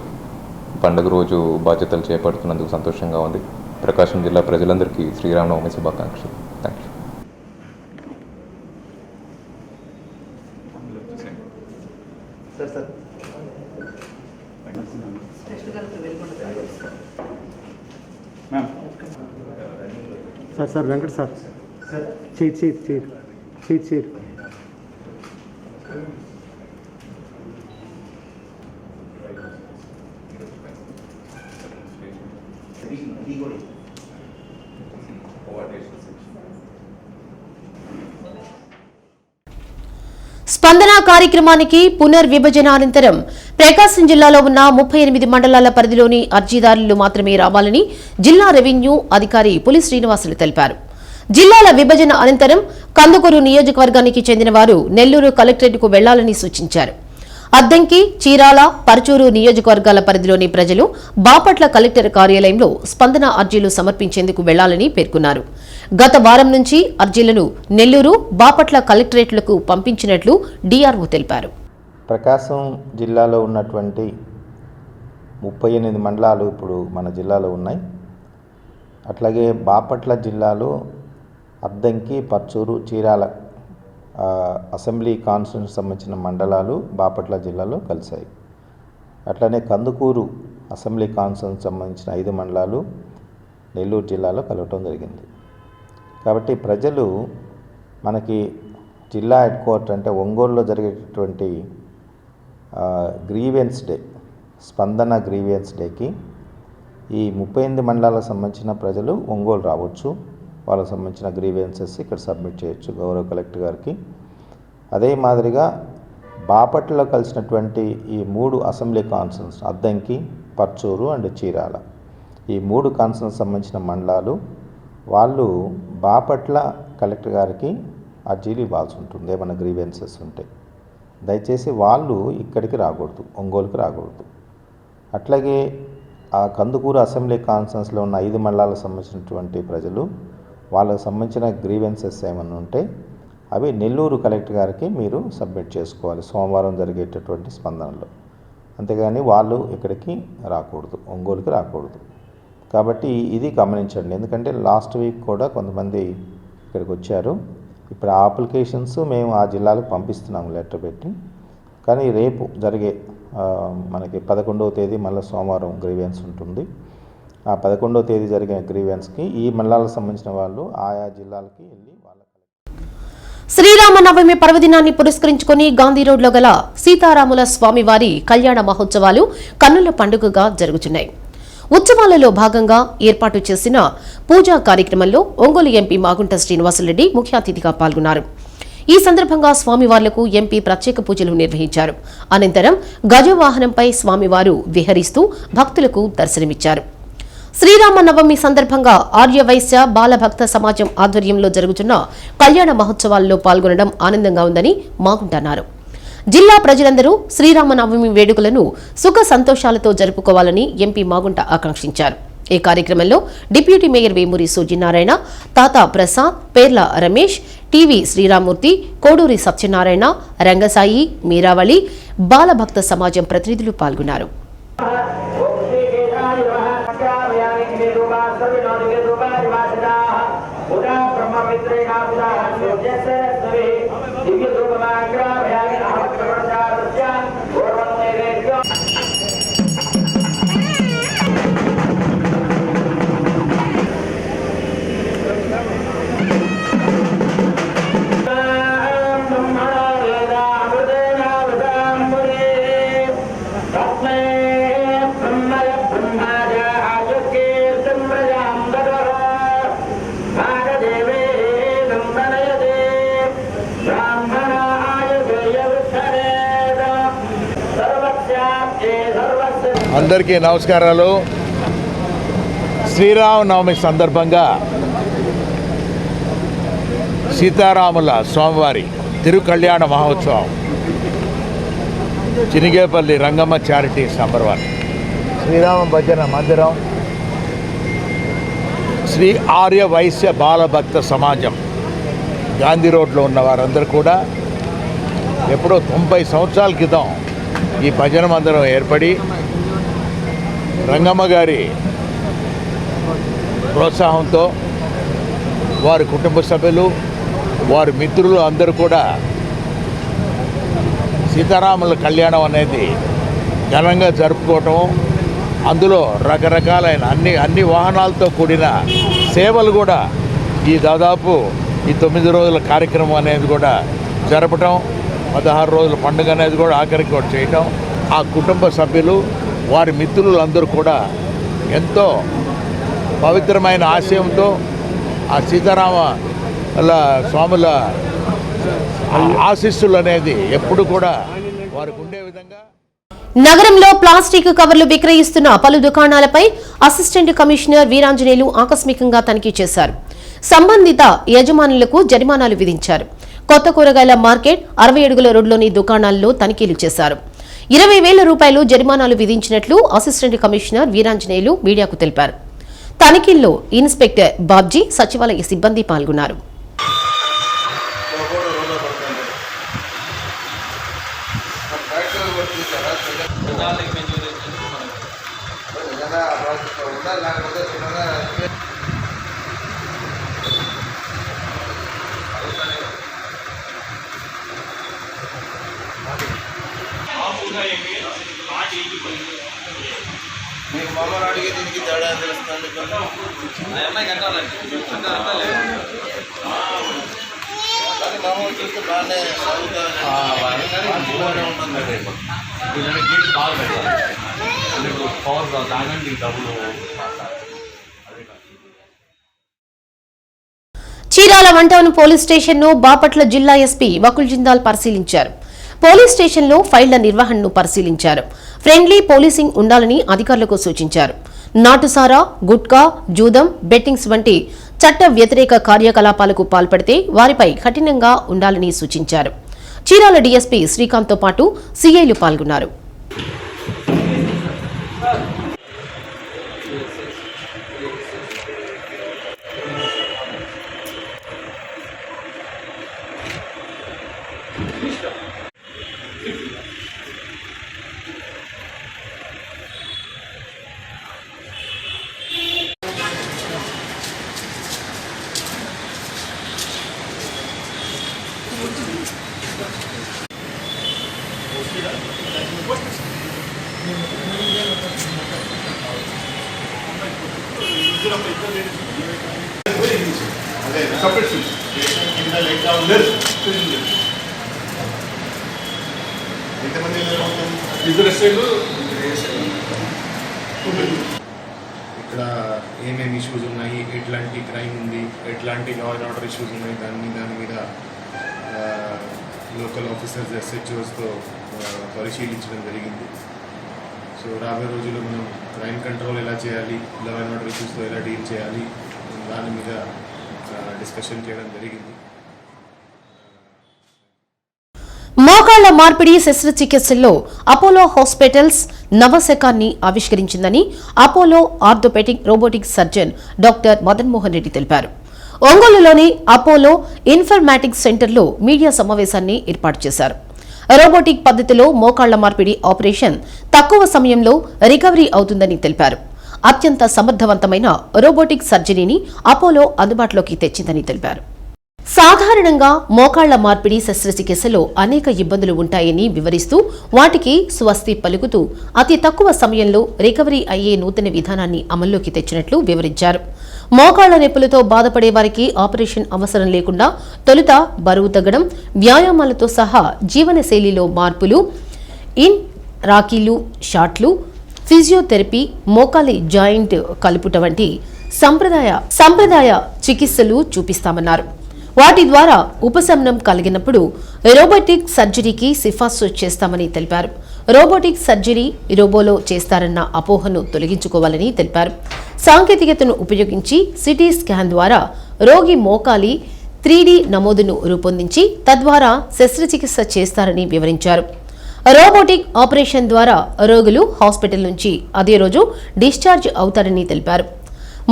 పండుగ రోజు బాధ్యతలు చేపడుతున్నందుకు సంతోషంగా ఉంది. ప్రకాశం జిల్లా ప్రజలందరికీ శ్రీరామనవమి శుభాకాంక్షలు. Thank you. Sir Venkat sir cheer స్పందన కార్యక్రమానికి పునర్విభజన అనంతరం ప్రకాశం జిల్లాలో ఉన్న 38 మండలాల పరిధిలోని అర్జీదారులు మాత్రమే రావాలని జిల్లా రెవెన్యూ అధికారి పులి శ్రీనివాసులు తెలిపారు. జిల్లాల విభజన అనంతరం కందుకూరు నియోజకవర్గానికి చెందిన వారు నెల్లూరు కలెక్టరేట్కు వెళ్లాలని సూచించారు. అద్దంకి, చీరాల, పర్చూరు నియోజకవర్గాల పరిధిలోని ప్రజలు బాపట్ల కలెక్టర్ కార్యాలయంలో స్పందన అర్జీలు సమర్పించేందుకు వెళ్లాలని పేర్కొన్నారు. గత వారం నుంచి అర్జీలను నెల్లూరు, బాపట్ల కలెక్టరేట్లకు పంపించినట్లు డీఆర్ఓ తెలిపారు. ప్రకాశం జిల్లాలో ఉన్నటువంటి 38 మండలాలు ఇప్పుడు మన జిల్లాలో ఉన్నాయి. అట్లాగే బాపట్ల జిల్లాలో అద్దంకి, పర్చూరు, చీరాల అసెంబ్లీ కాన్స్టిట్యూన్సీకి సంబంధించిన మండలాలు బాపట్ల జిల్లాలో కలిశాయి. అట్లనే కందుకూరు అసెంబ్లీ కాన్స్టిట్యూన్సీకి సంబంధించిన 5 మండలాలు నెల్లూరు జిల్లాలో కలవటం జరిగింది. కాబట్టి ప్రజలు మనకి జిల్లా హెడ్ క్వార్టర్ అంటే ఒంగోలులో జరిగేటటువంటి గ్రీవెన్స్ డే, స్పందన గ్రీవెన్స్ డేకి ఈ 38 మండలాలకు సంబంధించిన ప్రజలు ఒంగోలు రావచ్చు. వాళ్ళకు సంబంధించిన గ్రీవెన్సెస్ ఇక్కడ సబ్మిట్ చేయొచ్చు గౌరవ కలెక్టర్ గారికి. అదే మాదిరిగా బాపట్లలో కలిసినటువంటి ఈ 3 అసెంబ్లీ కాన్స్టిట్యూన్స్ అద్దంకి, పర్చూరు అండ్ చీరాల, ఈ 3 కాన్స్టిట్యూన్సీకి సంబంధించిన మండలాలు వాళ్ళు బాపట్ల కలెక్టర్ గారికి అర్జీలు ఇవ్వాల్సి ఉంటుంది. ఏమైనా గ్రీవెన్సెస్ ఉంటే దయచేసి వాళ్ళు ఇక్కడికి రాకూడదు, ఒంగోలుకి రాకూడదు. అట్లాగే ఆ కందుకూరు అసెంబ్లీ కాన్స్టిట్యూన్సీలో ఉన్న 5 మండలాలకు సంబంధించినటువంటి ప్రజలు వాళ్ళకు సంబంధించిన గ్రీవెన్సెస్ ఏమైనా ఉంటే అవి నెల్లూరు కలెక్టర్ గారికి మీరు సబ్మిట్ చేసుకోవాలి సోమవారం జరిగేటటువంటి స్పందనలో. అంతేగాని వాళ్ళు ఇక్కడికి రాకూడదు, ఒంగోలుకి రాకూడదు. కాబట్టి ఇది గమనించండి. ఎందుకంటే లాస్ట్ వీక్ కూడా కొంతమంది ఇక్కడికి వచ్చారు. ఇప్పుడు ఆ అప్లికేషన్స్ మేము ఆ జిల్లాలకు పంపిస్తున్నాము లెటర్ పెట్టి. కానీ రేపు జరిగే మనకి 11వ తేదీ మళ్ళీ సోమవారం గ్రీవెన్స్ ఉంటుంది. ఆ 11వ తేదీ జరిగిన గ్రీవెన్స్కి ఈ మండలాలకు సంబంధించిన వాళ్ళు ఆయా జిల్లాలకి వెళ్ళి శ్రీరామనవమి పర్వదినాన్ని పురస్కరించుకుని గాంధీ రోడ్లో గల సీతారాముల స్వామివారి కళ్యాణ మహోత్సవాలు కన్నుల పండుగగా జరుగుతున్నాయి. ఉత్సవాలలో భాగంగా ఏర్పాటు చేసిన పూజా కార్యక్రమంలో ఒంగోలు ఎంపీ మాగుంట శ్రీనివాసరెడ్డి ముఖ్య అతిథిగా పాల్గొన్నారు. ఈ సందర్భంగా స్వామివార్లకు ఎంపీ ప్రత్యేక పూజలు నిర్వహించారు. అనంతరం గజవాహనంపై స్వామివారు విహరిస్తూ భక్తులకు దర్శనమిచ్చారు. శ్రీరామనవమి సందర్భంగా ఆర్యవైశ్య బాలభక్త సమాజం ఆధ్వర్యంలో జరుగుతున్న కళ్యాణ మహోత్సవాల్లో పాల్గొనడం ఆనందంగా ఉందని మాగుంట అన్నారు. జిల్లా ప్రజలందరూ శ్రీరామనవమి వేడుకలను సుఖ సంతోషాలతో జరుపుకోవాలని ఎంపీ మాగుంట ఆకాంక్షించారు. ఈ కార్యక్రమంలో డిప్యూటీ మేయర్ వేమూరి సూర్యనారాయణ, తాతా ప్రసాద్, పేర్ల రమేష్, టీవీ శ్రీరామూర్తి, కోడూరి సత్యనారాయణ, రంగసాయి, మీరావళి, బాలభక్త సమాజం ప్రతినిధులు పాల్గొన్నారు. అందరికీ నమస్కారాలు. శ్రీరామనవమి సందర్భంగా సీతారాముల స్వామివారి తిరుకళ్యాణ మహోత్సవం చినిగేపల్లి రంగమ్మ చారిటీ సంబర్వాలు శ్రీరామ భజన మందిరం, శ్రీ ఆర్య వైశ్య బాలభక్త సమాజం గాంధీ రోడ్లో ఉన్న వారందరూ కూడా ఎప్పుడో 90 సంవత్సరాల క్రితం ఈ భజన మందిరం ఏర్పడి రంగమ్మ గారి ప్రోత్సాహంతో వారి కుటుంబ సభ్యులు వారి మిత్రులు అందరూ కూడా సీతారాముల కళ్యాణం అనేది ఘనంగా జరుపుకోవటం, అందులో రకరకాలైన అన్ని వాహనాలతో కూడిన సేవలు కూడా ఈ దాదాపు ఈ 9 రోజుల కార్యక్రమం అనేది కూడా జరపటం, 16 రోజుల పండుగ అనేది కూడా ఆఖరికి కూడా చేయటం, ఆ కుటుంబ సభ్యులు వారి మిత్రులు అందరూ కూడా ఎంతో పవిత్రమైన ఆశయంతో ఆ సీతారామ స్వాముల ఆశీస్సులు అనేది ఎప్పుడు కూడా వారికి ఉండే విధంగా. నగరంలో ప్లాస్టిక్ కవర్లు విక్రయిస్తున్న పలు దుకాణాలపై అసిస్టెంట్ కమిషనర్ వీరాంజనేయులు ఆకస్మికంగా తనిఖీ చేశారు. సంబంధిత యజమానులకు జరిమానాలు విధించారు. కొత్త కూరగాయల మార్కెట్ 60 అడుగుల రోడ్లోని దుకాణాల్లో తనిఖీలు చేశారు. 20,000 రూపాయలు జరిమానాలు విధించినట్లు అసిస్టెంట్ కమిషనర్ వీరాంజనేయులు మీడియాకు తెలిపారు. తనిఖీల్లో ఇన్స్పెక్టర్ బాబ్జీ, సచివాలయ సిబ్బంది పాల్గొన్నారు. మీకు మామూలు అడిగి దీనికి తేడా తెలుస్తుంది. మామూలు చూస్తే బాగానే Chirala one town police station ను బాపట్ల జిల్లా ఎస్పీ వకుల్ జిందాల్ పరిశీలించారు. పోలీస్ స్టేషన్లో ఫైళ్ల నిర్వహణను పరిశీలించారు. ఫ్రెండ్లీ పోలీసింగ్ ఉండాలని అధికారులకు సూచించారు. నాటుసారా, గుట్కా, జూదం, బెట్టింగ్స్ వంటి చట్ట వ్యతిరేక కార్యకలాపాలకు పాల్పడితే వారిపై కఠినంగా ఉండాలని సూచించారు. చీరాల డీఎస్పీ శ్రీకాంత్తో పాటు సీఐలు పాల్గొన్నారు. ఇక్కడ ఏమేమి ఇష్యూస్ ఉన్నాయి, ఎట్లాంటి క్రైమ్ ఉంది, ఎట్లాంటి లా అండ్ ఆర్డర్ ఇష్యూస్ ఉన్నాయి, దాని మీద లోకల్ ఆఫీసర్స్ ఎస్హెచ్ఓస్తో పరిశీలించడం జరిగింది. సో రాబోయే రోజుల్లో మనం క్రైమ్ కంట్రోల్ ఎలా చేయాలి, లా అండ్ ఆర్డర్ ఇష్యూస్తో ఎలా డీల్ చేయాలి, దాని మీద డిస్కషన్ చేయడం జరిగింది. మోకాళ్ల మార్పిడి శస్త్రచికిత్సల్లో అపోలో హాస్పిటల్స్ నవశకాన్ని ఆవిష్కరించిందని Apollo orthopaedic robotic surgeon doctor Madan Mohan Reddy తెలిపారు. ఒంగోలులోని అపోలో ఇన్ఫర్మాటిక్స్ సెంటర్లో మీడియా సమావేశాన్ని ఏర్పాటు చేశారు. రోబోటిక్ పద్ధతిలో మోకాళ్ల మార్పిడి ఆపరేషన్ తక్కువ సమయంలో రికవరీ అవుతుందని తెలిపారు. అత్యంత సమర్థవంతమైన రోబోటిక్ సర్జరీని అపోలో అందుబాటులోకి తెచ్చిందని తెలిపారు. సాధారణంగా మోకాళ్ల మార్పిడి శస్త్రచికిత్సలో అనేక ఇబ్బందులు ఉంటాయని వివరిస్తూ వాటికి స్వస్తి పలుకుతూ అతి తక్కువ సమయంలో రికవరీ అయ్యే నూతన విధానాన్ని అమల్లోకి తెచ్చినట్లు వివరించారు. మోకాళ్ల నొప్పులతో బాధపడే వారికి ఆపరేషన్ అవసరం లేకుండా తొలుత బరువు తగ్గడం, వ్యాయామాలతో సహా జీవనశైలిలో మార్పులు, రాకీలు, షాట్లు, ఫిజియోథెరపీ, మోకాలి జాయింట్ కలుపుట వంటి సంప్రదాయ చికిత్సలు చూపిస్తామన్నారు. వాటి ద్వారా ఉపశమనం కలిగినప్పుడు రోబోటిక్ సర్జరీకి సిఫార్సు చేస్తామని తెలిపారు. రోబోటిక్ సర్జరీ రోబోలో చేస్తారన్న అపోహను తొలగించుకోవాలని తెలిపారు. సాంకేతికతను ఉపయోగించి సిటీ స్కాన్ ద్వారా రోగి మోకాలి 3D నమోదును రూపొందించి తద్వారా శస్త్రచికిత్స చేస్తారని వివరించారు. రోబోటిక్ ఆపరేషన్ ద్వారా రోగులు హాస్పిటల్ నుంచి అదే రోజు డిశ్చార్జ్ అవుతారని తెలిపారు.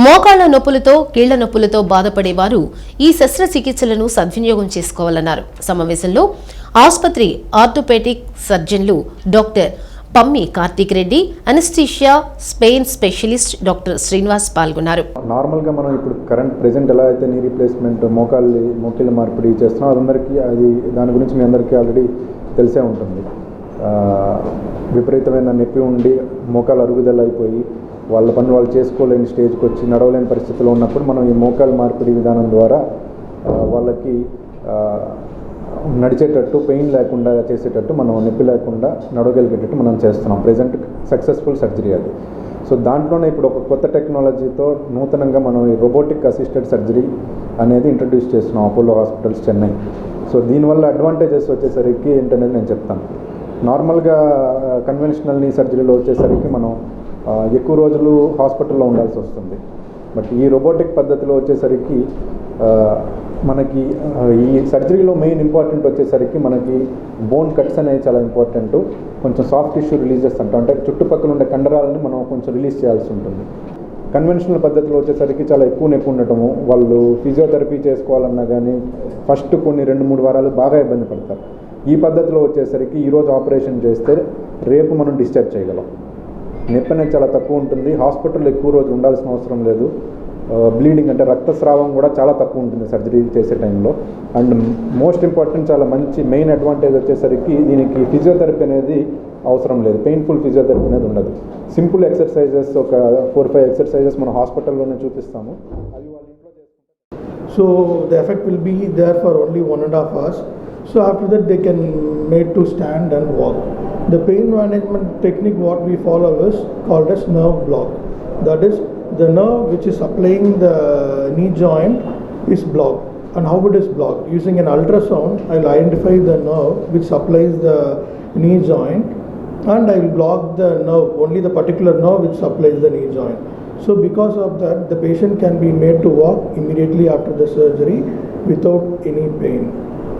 మోకాళ్ల నొప్పులతో, కీళ్ల నొప్పులతో బాధపడేవారు ఈ శస్త్రచికిత్సలను సద్వినియోగం చేసుకోవాలన్నారు. సమావేశంలో ఆసుపత్రి ఆర్థోపెటిక్ సర్జన్లు doctor Pammi Karthik Reddy, anaesthesia pain specialist doctor Srinivas పాల్గొన్నారు. నార్మల్గా మనం ఇప్పుడు ప్రెజెంట్ ఎలా అయితే నీ రీప్లేస్మెంట్ మోకాళ్ళ మార్పిడి చేస్తున్నాం అదందరికీ దాని గురించి మీ అందరికీ ఆల్రెడీ తెలిసే ఉంటుంది. విపరీతమైన నొప్పి ఉండి మోకాలు అరుగుదల అయిపోయి వాళ్ళ పనులు వాళ్ళు చేసుకోలేని స్టేజ్కి వచ్చి నడవలేని పరిస్థితిలో ఉన్నప్పుడు మనం ఈ మోకాలు మార్పిడి విధానం ద్వారా వాళ్ళకి నడిచేటట్టు పెయిన్ లేకుండా చేసేటట్టు మనం నొప్పి లేకుండా నడవగలిగేటట్టు మనం చేస్తున్నాం. ప్రెజెంట్ సక్సెస్ఫుల్ సర్జరీ అది. సో దాంట్లోనే ఇప్పుడు ఒక కొత్త టెక్నాలజీతో నూతనంగా మనం ఈ రోబోటిక్ అసిస్టెడ్ సర్జరీ అనేది ఇంట్రడ్యూస్ చేస్తున్నాం అపోలో హాస్పిటల్స్ చెన్నై. సో దీనివల్ల అడ్వాంటేజెస్ వచ్చేసరికి ఏంటనేది నేను చెప్తాను. నార్మల్గా కన్వెన్షనల్ నీ సర్జరీలో వచ్చేసరికి మనం ఎక్కువ రోజులు హాస్పిటల్లో ఉండాల్సి వస్తుంది. బట్ ఈ రోబోటిక్ పద్ధతిలో వచ్చేసరికి మనకి ఈ సర్జరీలో మెయిన్ ఇంపార్టెంట్ వచ్చేసరికి మనకి బోన్ కట్స్ అనేవి చాలా ఇంపార్టెంట్. కొంచెం సాఫ్ట్ టిష్యూ రిలీజెస్ అంటాం, అంటే చుట్టుపక్కల ఉండే కండరాలని మనం కొంచెం రిలీజ్ చేయాల్సి ఉంటుంది. కన్వెన్షనల్ పద్ధతిలో వచ్చేసరికి చాలా ఎక్కువ నొప్పి ఉండటము, వాళ్ళు ఫిజియోథెరపీ చేసుకోవాలన్నా కానీ ఫస్ట్ కొన్ని 2-3 వారాలు బాగా ఇబ్బంది పడతారు. ఈ పద్ధతిలో వచ్చేసరికి ఈరోజు ఆపరేషన్ చేస్తే రేపు మనం డిశ్చార్జ్ చేయగలం. నొప్పి అనేది చాలా తక్కువ ఉంటుంది, హాస్పిటల్లో ఎక్కువ రోజులు ఉండాల్సిన అవసరం లేదు. బ్లీడింగ్ అంటే రక్తస్రావం కూడా చాలా తక్కువ ఉంటుంది సర్జరీ చేసే టైంలో. అండ్ మోస్ట్ ఇంపార్టెంట్ చాలా మంచి మెయిన్ అడ్వాంటేజ్ వచ్చేసరికి దీనికి ఫిజియోథెరపీ అనేది అవసరం లేదు, పెయిన్ఫుల్ ఫిజియోథెరపీ అనేది ఉండదు. సింపుల్ ఎక్సర్సైజెస్ ఒక 4-5 ఎక్సర్సైజెస్ మనం హాస్పిటల్లోనే చూపిస్తాము, అవి వాళ్ళ ఇంట్లో చేసుకుంటారు. So the effect will be there for only 1.5 hours. So after that they can made to stand and walk. The pain management technique what we follow is called as nerve block. That is the nerve which is supplying the knee joint is blocked. And how it is blocked? Using an ultrasound, I will identify the nerve which supplies the knee joint, and I will block the nerve, only the particular nerve which supplies the knee joint. So because of that, the patient can be made to walk immediately after the surgery without any pain.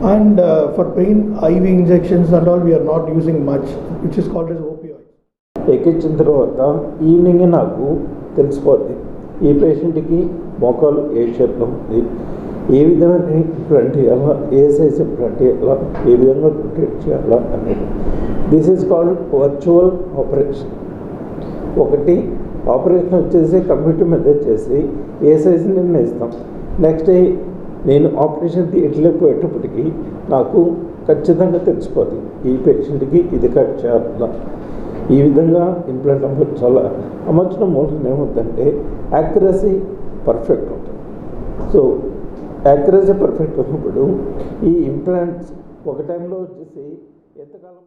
And for pain, IV injections and all we are not using much, which is called as opioid. ఎక్కించిన తర్వాత evening నాకు తెలిసిపోద్ది ఈ పేషెంట్కి మోకాలు ఏ షేప్లో ఉంది, ఏ విధమైన implant చేయాలా, ఏ సైజ్ ఇంప్లాంట్ చేయాలా, ఏ విధంగా రొటేట్ చేయాలా అనేది. This is called virtual operation. ఒకటి ఆపరేషన్ వచ్చేసి కంప్యూటర్ మీద చేసి ఏ సైజు నిర్ణయిస్తాం. నెక్స్ట్ నేను ఆపరేషన్ థియేటర్లోకి పోయేటప్పటికి నాకు ఖచ్చితంగా తెలిసిపోతుంది ఈ పేషెంట్కి ఇది కట్ చేయాలా, ఈ విధంగా ఇంప్లాంట్ అమర్చాలా. అమర్చడం మూలం ఏమవుతుందంటే యాక్యురసీ పర్ఫెక్ట్ ఉంటుంది. సో యాక్యురసీ పర్ఫెక్ట్ ఉన్నప్పుడు ఈ ఇంప్లాంట్స్ ఒక టైంలో వచ్చేసి ఎంతకాలం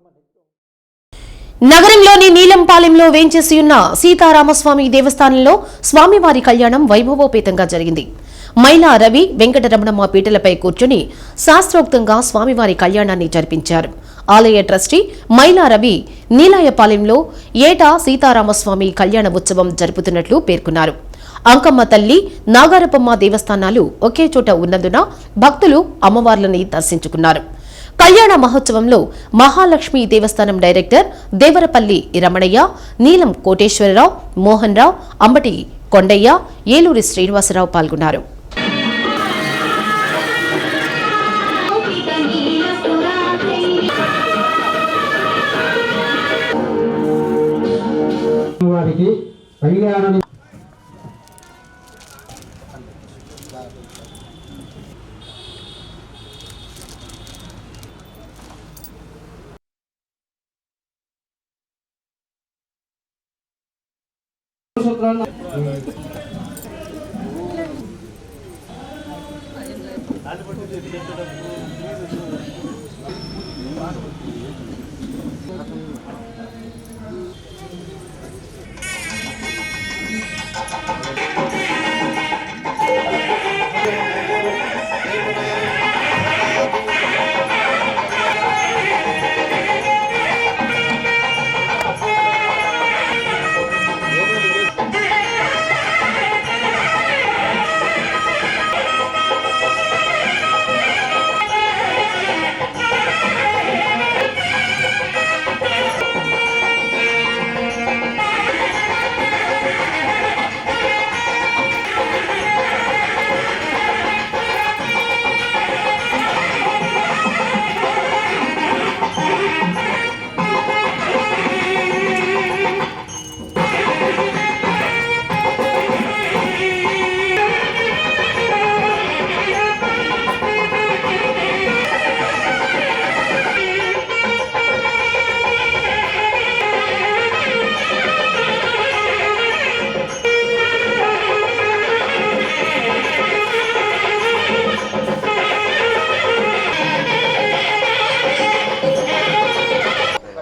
నగరంలోని నీలంపాలెంలో వేంచేసి ఉన్న సీతారామస్వామి దేవస్థానంలో స్వామివారి కళ్యాణం వైభవోపేతంగా జరిగింది. మైలా రవి వెంకటరమణమ్మ పీటలపై కూర్చుని శాస్త్రోక్తంగా స్వామివారి కళ్యాణాన్ని జరిపించారు. ఆలయ ట్రస్టీ మైలా రవి నీలాయపాలెంలో ఏటా సీతారామస్వామి కళ్యాణ ఉత్సవం జరుపుతున్నట్లు పేర్కొన్నారు. అంకమ్మ తల్లి, నాగారపమ్మ దేవస్థానాలు ఒకే చోట ఉన్నందున భక్తులు అమ్మవార్లని దర్శించుకున్నారు. కళ్యాణ మహోత్సవంలో మహాలక్ష్మి దేవస్థానం డైరెక్టర్ దేవరపల్లి రమణయ్య, నీలం కోటేశ్వరరావు, మోహన్ రావు, అంబటి కొండయ్య, ఏలూరి శ్రీనివాసరావు పాల్గొన్నారు.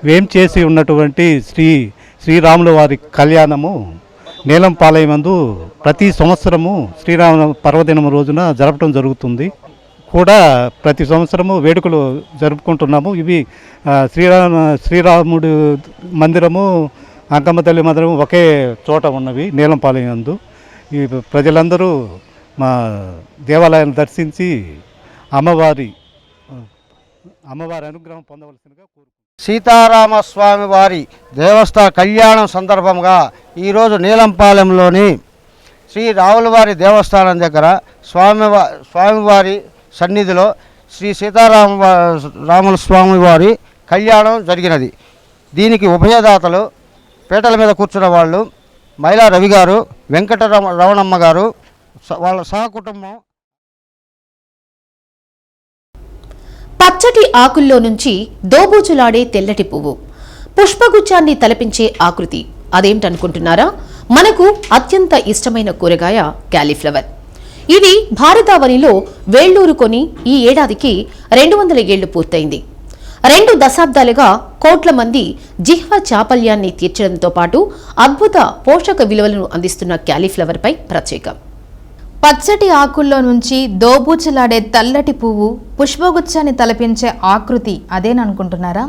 వేంచేసి ఉన్నటువంటి శ్రీరాముల వారి కళ్యాణము నీలంపాలయమందు ప్రతి సంవత్సరము శ్రీరామ పర్వదినం రోజున జరపడం జరుగుతుంది. కూడా ప్రతి సంవత్సరము వేడుకలు జరుపుకుంటున్నాము. ఇవి శ్రీరాముడు మందిరము, అంకమ్మ తల్లి మందిరము ఒకే చోట ఉన్నవి నీలంపాలయం యందు. ఈ ప్రజలందరూ మా దేవాలయాన్ని దర్శించి అమ్మవారి అనుగ్రహం పొందవలసిందిగా కోరుకుంటున్నాను. సీతారామస్వామి వారి దేవస్థాన కళ్యాణం సందర్భంగా ఈరోజు నీలంపాలెంలోని శ్రీ రాములవారి దేవస్థానం దగ్గర స్వామివారి సన్నిధిలో శ్రీ సీతారాముల స్వామి వారి కళ్యాణం జరిగినది. దీనికి ఉభయదాతలు పీటల మీద కూర్చున్న వాళ్ళు మైలా రవి గారు, రమణమ్మ గారు, వాళ్ళ సహకుటుంబం. పచ్చటి ఆకుల్లో నుంచి దోబూచులాడే తెల్లటి పువ్వు, పుష్పగుచ్చాన్ని తలపించే ఆకృతి. అదేంటనుకుంటున్నారా? మనకు అత్యంత ఇష్టమైన కూరగాయ క్యాలీఫ్లవర్. ఇది భారతావనిలో వేళ్లూరుకొని ఈ ఏడాదికి 200 ఏళ్లు పూర్తయింది. 2 దశాబ్దాలుగా కోట్ల మంది జిహ్వ చాపల్యాన్ని తీర్చడంతో పాటు అద్భుత పోషక విలువలను అందిస్తున్న క్యాలీఫ్లవర్ పై ప్రత్యేకం. పచ్చటి ఆకుల్లో నుంచి దోబూచలాడే తెల్లటి పువ్వు, పుష్పగుచ్చాన్ని తలపించే ఆకృతి. అదేననుకుంటున్నారా?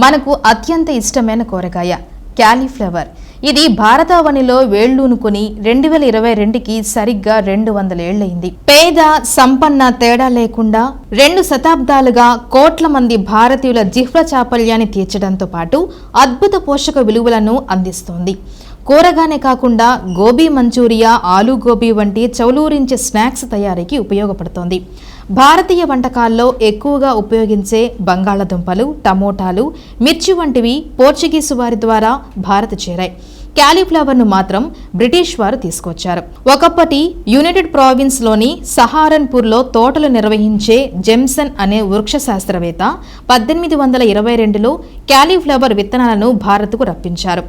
మనకు అత్యంత ఇష్టమైన కూరగాయ క్యాలీఫ్లవర్. ఇది భారతావనిలో వేళ్లూనుకొని 2022కి సరిగ్గా 200 ఏళ్లయింది. పేద సంపన్న తేడా లేకుండా 2 శతాబ్దాలుగా కోట్ల మంది భారతీయుల జిహ్వ చాపల్యాన్ని తీర్చడంతో పాటు అద్భుత పోషక విలువలను అందిస్తోంది. కూరగానే కాకుండా గోబీ మంచూరియా, ఆలూ గోబీ వంటి చౌలూరించే స్నాక్స్ తయారీకి ఉపయోగపడుతోంది. భారతీయ వంటకాల్లో ఎక్కువగా ఉపయోగించే బంగాళాదుంపలు, టమోటాలు, మిర్చి వంటివి పోర్చుగీసు వారి ద్వారా భారత్ చేరాయి. క్యాలీఫ్లవర్ను మాత్రం బ్రిటిష్ వారు తీసుకొచ్చారు. ఒకప్పటి యునైటెడ్ ప్రావిన్స్లోని సహారన్పూర్లో తోటలు నిర్వహించే జెమ్సన్ అనే వృక్ష శాస్త్రవేత్త 1822లో క్యాలీఫ్లవర్ విత్తనాలను భారత్కు రప్పించారు.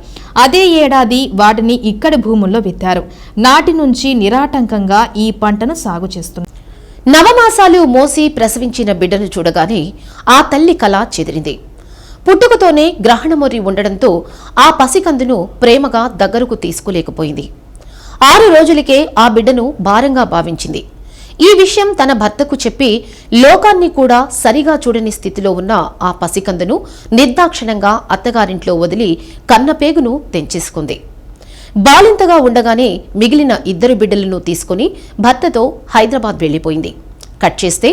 అదే ఏడాది వాటిని ఇక్కడి భూముల్లో విత్తారు. నాటి నుంచి నిరాటంకంగా ఈ పంటను సాగు చేస్తున్నారు. నవమాసాలు మోసి ప్రసవించిన బిడ్డను చూడగానే ఆ తల్లి కల చెదిరింది. పుట్టుకతోనే గ్రహణమొర్రి ఉండడంతో ఆ పసికందును ప్రేమగా దగ్గరకు తీసుకోలేకపోయింది. 6 రోజులకే ఆ బిడ్డను భారంగా భావించింది. ఈ విషయం తన భర్తకు చెప్పి లోకాన్ని కూడా సరిగా చూడని స్థితిలో ఉన్న ఆ పసికందును నిర్దాక్షిణంగా అత్తగారింట్లో వదిలి కన్నపేగును తెంచేసుకుంది. బాలింతగా ఉండగానే మిగిలిన 2 బిడ్డలను తీసుకుని భర్తతో హైదరాబాద్ వెళ్లిపోయింది. కట్ చేస్తే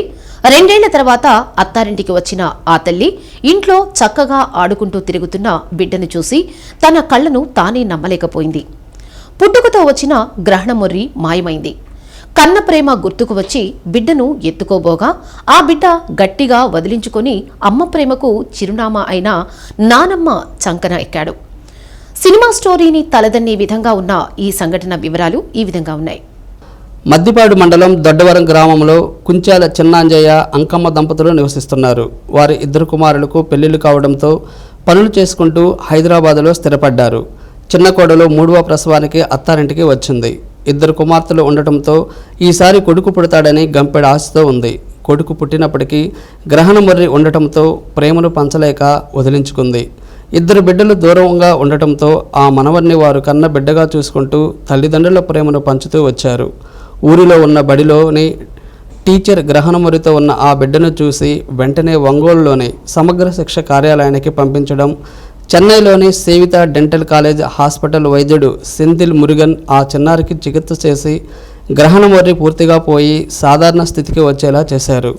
2 ఏళ్ల తర్వాత అత్తారింటికి వచ్చిన ఆ తల్లి ఇంట్లో చక్కగా ఆడుకుంటూ తిరుగుతున్న బిడ్డను చూసి తన కళ్లను తానే నమ్మలేకపోయింది. పుట్టుకతో వచ్చిన గ్రహణమొర్రి మాయమైంది. కన్న ప్రేమ గుర్తుకు వచ్చి బిడ్డను ఎత్తుకోబోగా ఆ బిడ్డ గట్టిగా వదిలించుకొని అమ్మ ప్రేమకు చిరునామా అయిన నానమ్మ చంకన ఎక్కాడు. సినిమా స్టోరీని తలదన్నే విధంగా ఉన్న ఈ సంఘటన వివరాలు ఈ విధంగా ఉన్నాయి. మద్దిపాడు మండలం దొడ్డవరం గ్రామంలో కుంచాల చిన్నాంజయ్య, అంకమ్మ దంపతులు నివసిస్తున్నారు. వారి 2 కుమారులకు పెళ్లిళ్లు కావడంతో పనులు చేసుకుంటూ హైదరాబాదులో స్థిరపడ్డారు. చిన్న కోడలు 3వ ప్రసవానికి అత్తారింటికి వచ్చింది. 2 కుమార్తెలు ఉండటంతో ఈసారి కొడుకు పుడతాడని గంపెడ ఆశతో ఉంది. కొడుకు పుట్టినప్పటికీ గ్రహణమొర్రి ఉండటంతో ప్రేమను పంచలేక వదిలించుకుంది. 2 బిడ్డలు దూరంగా ఉండటంతో ఆ మనవరిని వారు కన్న బిడ్డగా చూసుకుంటూ తల్లిదండ్రుల ప్రేమను పంచుతూ వచ్చారు. ఊరిలో ఉన్న బడిలోని టీచర్ గ్రహణమొరితో ఉన్న ఆ బిడ్డను చూసి వెంటనే ఒంగోలులోని సమగ్ర శిక్ష కార్యాలయానికి పంపించడం, చెన్నైలోని సేవిత డెంటల్ కాలేజ్ హాస్పిటల్ వైద్యుడు సెంథిల్ మురుగన్ ఆ చిన్నారికి చికిత్స చేసి గ్రహణమొర్రి పూర్తిగా పోయి సాధారణ స్థితికి వచ్చేలా చేశారు.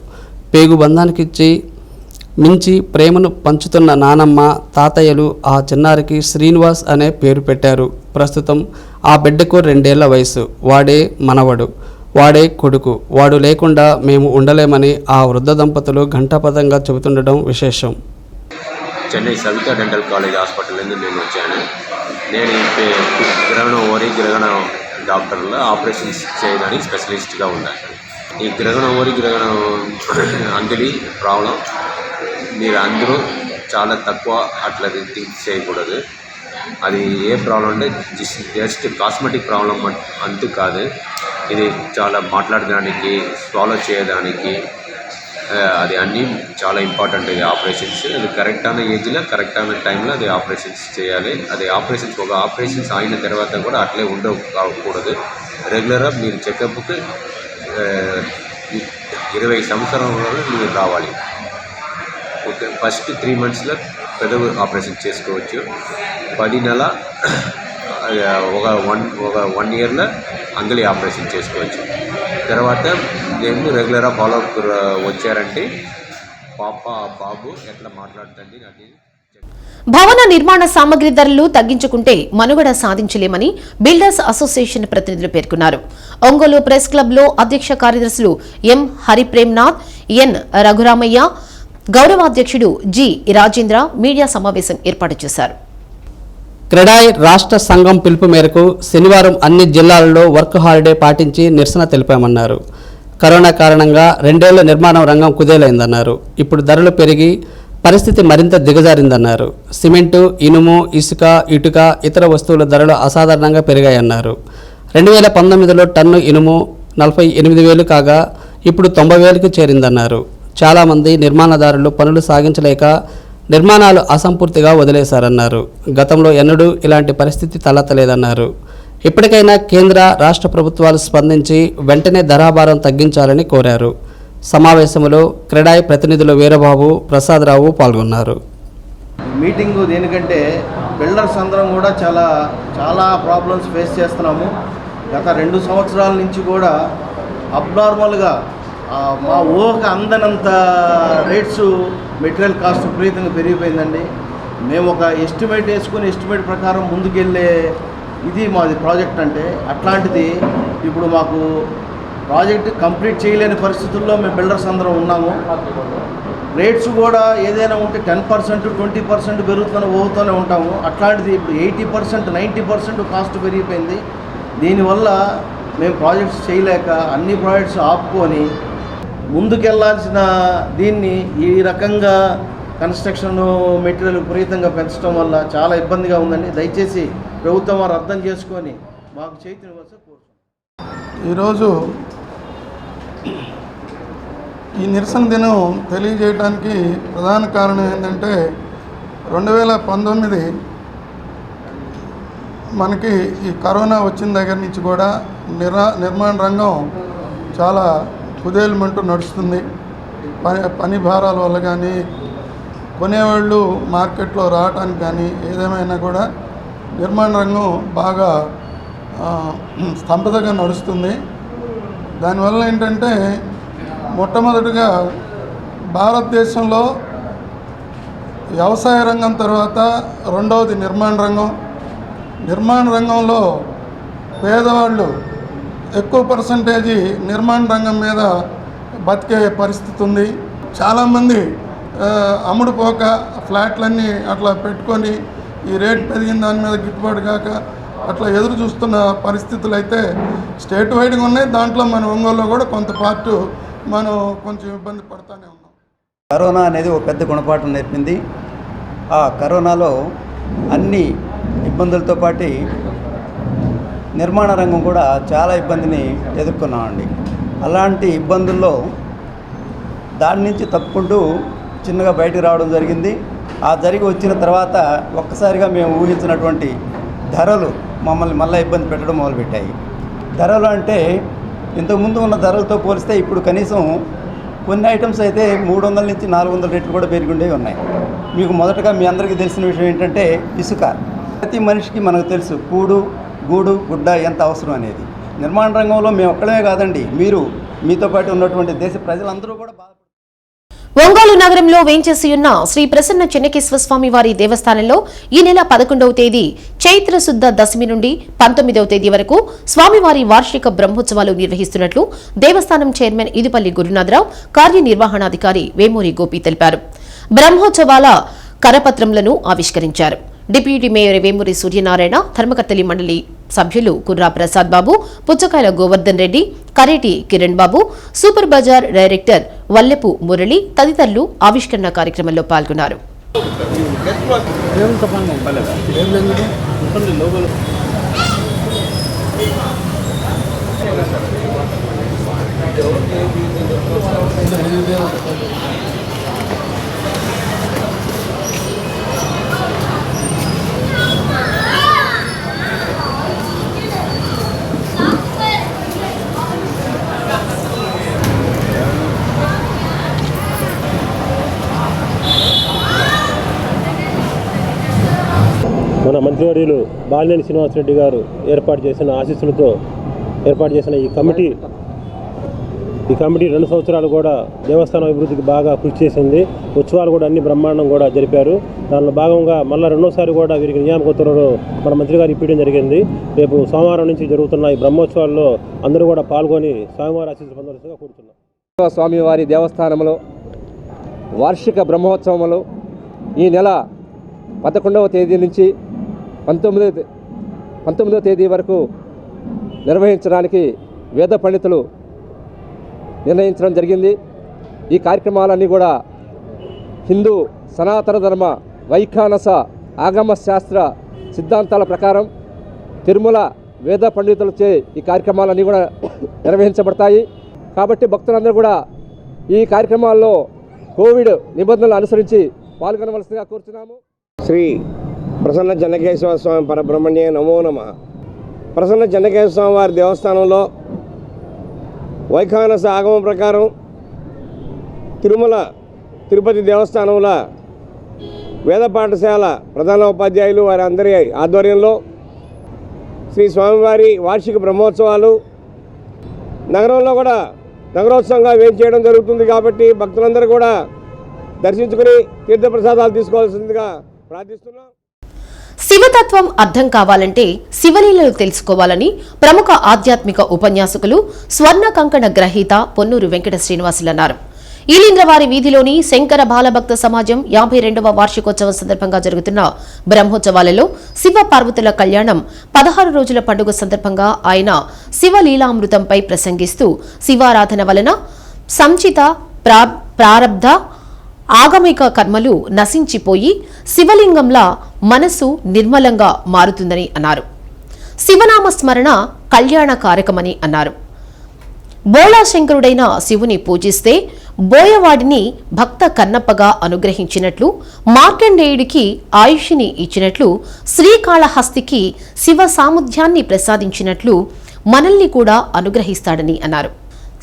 పేగు బంధానికిచ్చి మించి ప్రేమను పంచుతున్న నానమ్మ, తాతయ్యలు ఆ చిన్నారికి శ్రీనివాస్ అనే పేరు పెట్టారు. ప్రస్తుతం ఆ బిడ్డకు 2 ఏళ్ల వయసు. వాడే మనవడు, వాడే కొడుకు. వాడు లేకుండా మేము ఉండలేమని ఆ వృద్ధ దంపతులు ఘంటాపథంగా చెబుతుండడం విశేషం. Chennai Savitha dental college hospital నుంచి నేను వచ్చాను. నేను గ్రహణ డాక్టర్లో ఆపరేషన్స్ చేయడానికి స్పెషలిస్ట్గా ఉన్నాను. ఈ గ్రహణ అంగిలి ప్రాబ్లం మీరు అందరూ చాలా తక్కువ అట్లా థింక్ చేయకూడదు. అది ఏ ప్రాబ్లం అంటే జస్ట్ కాస్మెటిక్ ప్రాబ్లం అంటూ కాదు. ఇది చాలా మాట్లాడడానికి, స్వాలో చేయడానికి అది అన్నీ చాలా ఇంపార్టెంట్. ఇది ఆపరేషన్స్ అది కరెక్టాன ఏజ్లో కరెక్టాన టైంలో అది ఆపరేషన్స్ చేయాలి. అది ఆపరేషన్స్ ఒక ఆపరేషన్స్ అయిన తర్వాత కూడా అట్లే ఉండకూడదు. రెగ్యులర్గా మీరు చెకప్కి 20 సంవత్సరాలలో మీరు రావాలి. ఓకే, ఫస్ట్ 3 మంత్స్లో పెదవి ఆపరేషన్ చేసుకోవచ్చు. 10 నెల ఒక 1 ఇయర్లో అంగలి ఆపరేషన్ చేసుకోవచ్చు. తర్వాత నేను రెగ్యులర్గా ఫాలోఅప్ వచ్చారంటే బాబు ఎట్లా మాట్లాడుతుంది అది. భవన నిర్మాణ సామగ్రి ధరలు తగ్గించుకుంటే మనుగడ సాధించలేమని బిల్డర్స్ అసోసియేషన్ ప్రతినిధులు పేర్కొన్నారు. ఒంగోలు ప్రెస్ క్లబ్లో అధ్యక్ష కార్యదర్శులు ఎం హరిప్రేమ్నాథ్, ఎన్ రఘురామయ్య, గౌరవాధ్యక్షుడు జి రాజేంద్ర మీడియా సమావేశం ఏర్పాటు చేశారు. క్రెడాయ్ రాష్ట్ర సంఘం పిలుపు మేరకు శనివారం అన్ని జిల్లాలలో వర్క్ హాలిడే పాటించి నిరసన తెలిపామన్నారు. కరోనా కారణంగా 2 ఏళ్ల నిర్మాణ రంగం కుదేలైందన్నారు. ఇప్పుడు ధరలు పెరిగి పరిస్థితి మరింత దిగజారిందన్నారు. సిమెంటు, ఇనుము, ఇసుక, ఇటుక, ఇతర వస్తువుల ధరలు అసాధారణంగా పెరిగాయన్నారు. 2019లో టన్ను ఇనుము 48,000 కాగా ఇప్పుడు 90,000కు చేరిందన్నారు. చాలామంది నిర్మాణదారులు పనులు సాగించలేక నిర్మాణాలు అసంపూర్తిగా వదిలేశారన్నారు. గతంలో ఎన్నడూ ఇలాంటి పరిస్థితి తలెత్తలేదన్నారు. ఇప్పటికైనా కేంద్ర రాష్ట్ర ప్రభుత్వాలు స్పందించి వెంటనే ధరాభారం తగ్గించాలని కోరారు. సమావేశంలో క్రెడాయ్ ప్రతినిధులు వీరబాబు, ప్రసాదరావు పాల్గొన్నారు. మీటింగు దేనికంటే బిల్డర్స్ అందరం కూడా చాలా ప్రాబ్లమ్స్ ఫేస్ చేస్తున్నాము. గత 2 సంవత్సరాల నుంచి కూడా అబ్నార్మల్గా మా ఊహకు అందనంత రేట్స్ మెటీరియల్ కాస్ట్ విపరీతంగా పెరిగిపోయిందండి. మేము ఒక ఎస్టిమేట్ వేసుకుని ఎస్టిమేట్ ప్రకారం ముందుకెళ్ళే ఇది మాది ప్రాజెక్ట్ అంటే, అట్లాంటిది ఇప్పుడు మాకు ప్రాజెక్ట్ కంప్లీట్ చేయలేని పరిస్థితుల్లో మేము బిల్డర్స్ అందరం ఉన్నాము. రేట్స్ కూడా ఏదైనా ఉంటే 10%, 20% పెరుగుతూనే పోతూనే ఉంటాము. అట్లాంటిది ఇప్పుడు 80%, 90% కాస్ట్ పెరిగిపోయింది. దీనివల్ల మేము ప్రాజెక్ట్స్ చేయలేక అన్ని ప్రాజెక్ట్స్ ఆపుకొని ముందుకెళ్లాల్సిన దీన్ని ఈ రకంగా కన్స్ట్రక్షన్ మెటీరియల్ విపరీతంగా పెంచడం వల్ల చాలా ఇబ్బందిగా ఉందండి. దయచేసి ప్రభుత్వం వారు అర్థం చేసుకొని మాకు చైతన్యవలసి కోరుతున్నాం. ఈరోజు ఈ నిరసన దినం తెలియజేయడానికి ప్రధాన కారణం ఏంటంటే 2019 మనకి ఈ కరోనా వచ్చిన దగ్గర నుంచి కూడా నిర్మాణ రంగం చాలా కుదేలుమంటూ నడుస్తుంది. పని భారాల వల్ల కానీ, కొనేవాళ్ళు మార్కెట్లో రావడానికి కానీ, ఏదేమైనా కూడా నిర్మాణ రంగం బాగా స్తంభతగా నడుస్తుంది. దానివల్ల ఏంటంటే మొట్టమొదటిగా భారతదేశంలో వ్యవసాయ రంగం తర్వాత రెండవది నిర్మాణ రంగం. నిర్మాణ రంగంలో పేదవాళ్ళు ఎక్కువ పర్సంటేజీ నిర్మాణ రంగం మీద బతికే పరిస్థితి ఉంది. చాలామంది అమ్ముడుపోక ఫ్లాట్లన్నీ అట్లా పెట్టుకొని ఈ రేట్ పెరిగిన దాని మీద గిట్టుబాటు కాక అట్లా ఎదురు చూస్తున్న పరిస్థితులు అయితే స్టేట్ వైడ్గా ఉన్నాయి. దాంట్లో మన ఒంగోలులో కూడా కొంత పార్టు మనం కొంచెం ఇబ్బంది పడుతూనే ఉన్నాం. కరోనా అనేది ఒక పెద్ద గుణపాఠం నేర్పింది. ఆ కరోనాలో అన్ని ఇబ్బందులతో పాటు నిర్మాణ రంగం కూడా చాలా ఇబ్బందిని ఎదుర్కొన్నామండి. అలాంటి ఇబ్బందుల్లో దాని నుంచి తప్పుకుంటూ చిన్నగా బయటకు రావడం జరిగింది. ఆ జరిగి వచ్చిన తర్వాత ఒక్కసారిగా మేము ఊహించినటువంటి ధరలు మమ్మల్ని మళ్ళీ ఇబ్బంది పెట్టడం మొదలుపెట్టాయి. ధరలు అంటే ఇంతకుముందు ఉన్న ధరలతో పోలిస్తే ఇప్పుడు కనీసం కొన్ని ఐటమ్స్ అయితే 300 నుంచి 400 రేట్లు కూడా పెరిగి ఉన్నాయి. మీకు మొదటగా మీ అందరికీ తెలిసిన విషయం ఏంటంటే ఇసుక. ప్రతి మనిషికి మనకు తెలుసు కూడు, గూడు, గుడ్డ ఎంత అవసరం అనేది. నిర్మాణ రంగంలో మేము ఒక్కడమే కాదండి, మీరు మీతో పాటు ఉన్నటువంటి దేశ ప్రజలందరూ కూడా ఒంగోలు నగరంలో వేంచేసియున్న శ్రీ ప్రసన్న చెన్నకేశ్వర స్వామి వారి దేవస్థానంలో ఈ నెల 11వ తేదీ చైత్ర శుద్ధ దశమి నుండి 19వ తేదీ వరకు స్వామివారి వార్షిక బ్రహ్మోత్సవాలు నిర్వహిస్తున్నట్లు దేవస్థానం చైర్మన్ ఇదిపల్లి గురునాథరావు, కార్యనిర్వహణాధికారి వేమూరి గోపి తెలిపారు. బ్రహ్మోత్సవాల కరపత్రములను ఆవిష్కరించారు. డిప్యూటీ మేయర్ వేమూరి సూర్యనారాయణ, ధర్మకర్తలి మండలి సభ్యులు Kurra Prasad Babu, Puchakayala Govardhan Reddy, Kareti Kiran Babu, super bazaar director Vallepu Murali తదితరులు ఆవిష్కరణ కార్యక్రమంలో పాల్గొన్నారు. మన మంత్రివర్యులు బాలినేని శ్రీనివాసరెడ్డి గారు ఏర్పాటు చేసిన ఆశీస్సులతో ఏర్పాటు చేసిన ఈ కమిటీ 2 సంవత్సరాలు కూడా దేవస్థానం అభివృద్ధికి బాగా కృషి చేసింది. ఉత్సవాలు కూడా అన్ని బ్రహ్మాండం కూడా జరిపారు. దానిలో భాగంగా మళ్ళీ 2వసారి కూడా వీరికి నియామక ఉత్తర్వులు మన మంత్రి గారు ఇప్పించడం జరిగింది. రేపు సోమవారం నుంచి జరుగుతున్న ఈ బ్రహ్మోత్సవాల్లో అందరూ కూడా పాల్గొని స్వామివారి ఆశీస్సులు పొందవలసిందిగా కోరుతున్నాం. స్వామివారి దేవస్థానంలో వార్షిక బ్రహ్మోత్సవములు ఈ నెల 11వ తేదీ నుంచి 19వ తేదీ వరకు నిర్వహించడానికి వేద పండితులు నిర్ణయించడం జరిగింది. ఈ కార్యక్రమాలన్నీ కూడా హిందూ సనాతన ధర్మ వైఖానస ఆగమ శాస్త్ర సిద్ధాంతాల ప్రకారం తిరుమల వేద పండితులచే ఈ కార్యక్రమాలన్నీ కూడా నిర్వహించబడతాయి. కాబట్టి భక్తులందరూ కూడా ఈ కార్యక్రమాల్లో కోవిడ్ నిబంధనలు అనుసరించి పాల్గొనవలసిందిగా కోరుతున్నాము. శ్రీ ప్రసన్న చెన్నకేశవ స్వామి పరబ్రహ్మణ్యే నమో నమః. ప్రసన్న చెన్నకేశవ స్వామి వారి దేవస్థానంలో వైఖానస ఆగమం ప్రకారం తిరుమల తిరుపతి దేవస్థానంలో వేద పాఠశాల ప్రధాన ఉపాధ్యాయులు వారి అందరి ఆధ్వర్యంలో శ్రీ స్వామివారి వార్షిక బ్రహ్మోత్సవాలు నగరంలో కూడా నగరోత్సవంగా వేయించేయడం జరుగుతుంది. కాబట్టి భక్తులందరూ కూడా దర్శించుకుని తీర్థప్రసాదాలు తీసుకోవాల్సిందిగా ప్రార్థిస్తున్నాం. శివతత్వం అర్థం కావాలంటే శివలీలలు తెలుసుకోవాలని ప్రముఖ ఆధ్యాత్మిక ఉపన్యాసకులు స్వర్ణ కంకణ గ్రహీత పొన్నూరు వెంకట శ్రీనివాసులు అన్నారు. ఈలింద్రవారి వీధిలోని శంకర బాలభక్త సమాజం 52వ వార్షికోత్సవం సందర్భంగా జరుగుతున్న బ్రహ్మోత్సవాలలో శివ పార్వతుల కళ్యాణం 16 రోజుల పండుగ సందర్భంగా ఆయన శివలీలామృతంపై ప్రసంగిస్తూ శివారాధన వలన సంచిత ప్రారబ్ధ ఆగమిక కర్మలు నశించిపోయి శివలింగంలా మనసు నిర్మలంగా మారుతుందని అన్నారు. శివనామ స్మరణ కళ్యాణకారకమని అన్నారు. బోళాశంకరుడైన శివుని పూజిస్తే బోయవాడిని భక్త కన్నప్పగా అనుగ్రహించినట్లు, మార్కండేయుడికి ఆయుష్ని ఇచ్చినట్లు, శ్రీకాళహస్తికి శివ సాముధ్యాన్ని ప్రసాదించినట్లు మనల్ని కూడా అనుగ్రహిస్తాడని అన్నారు.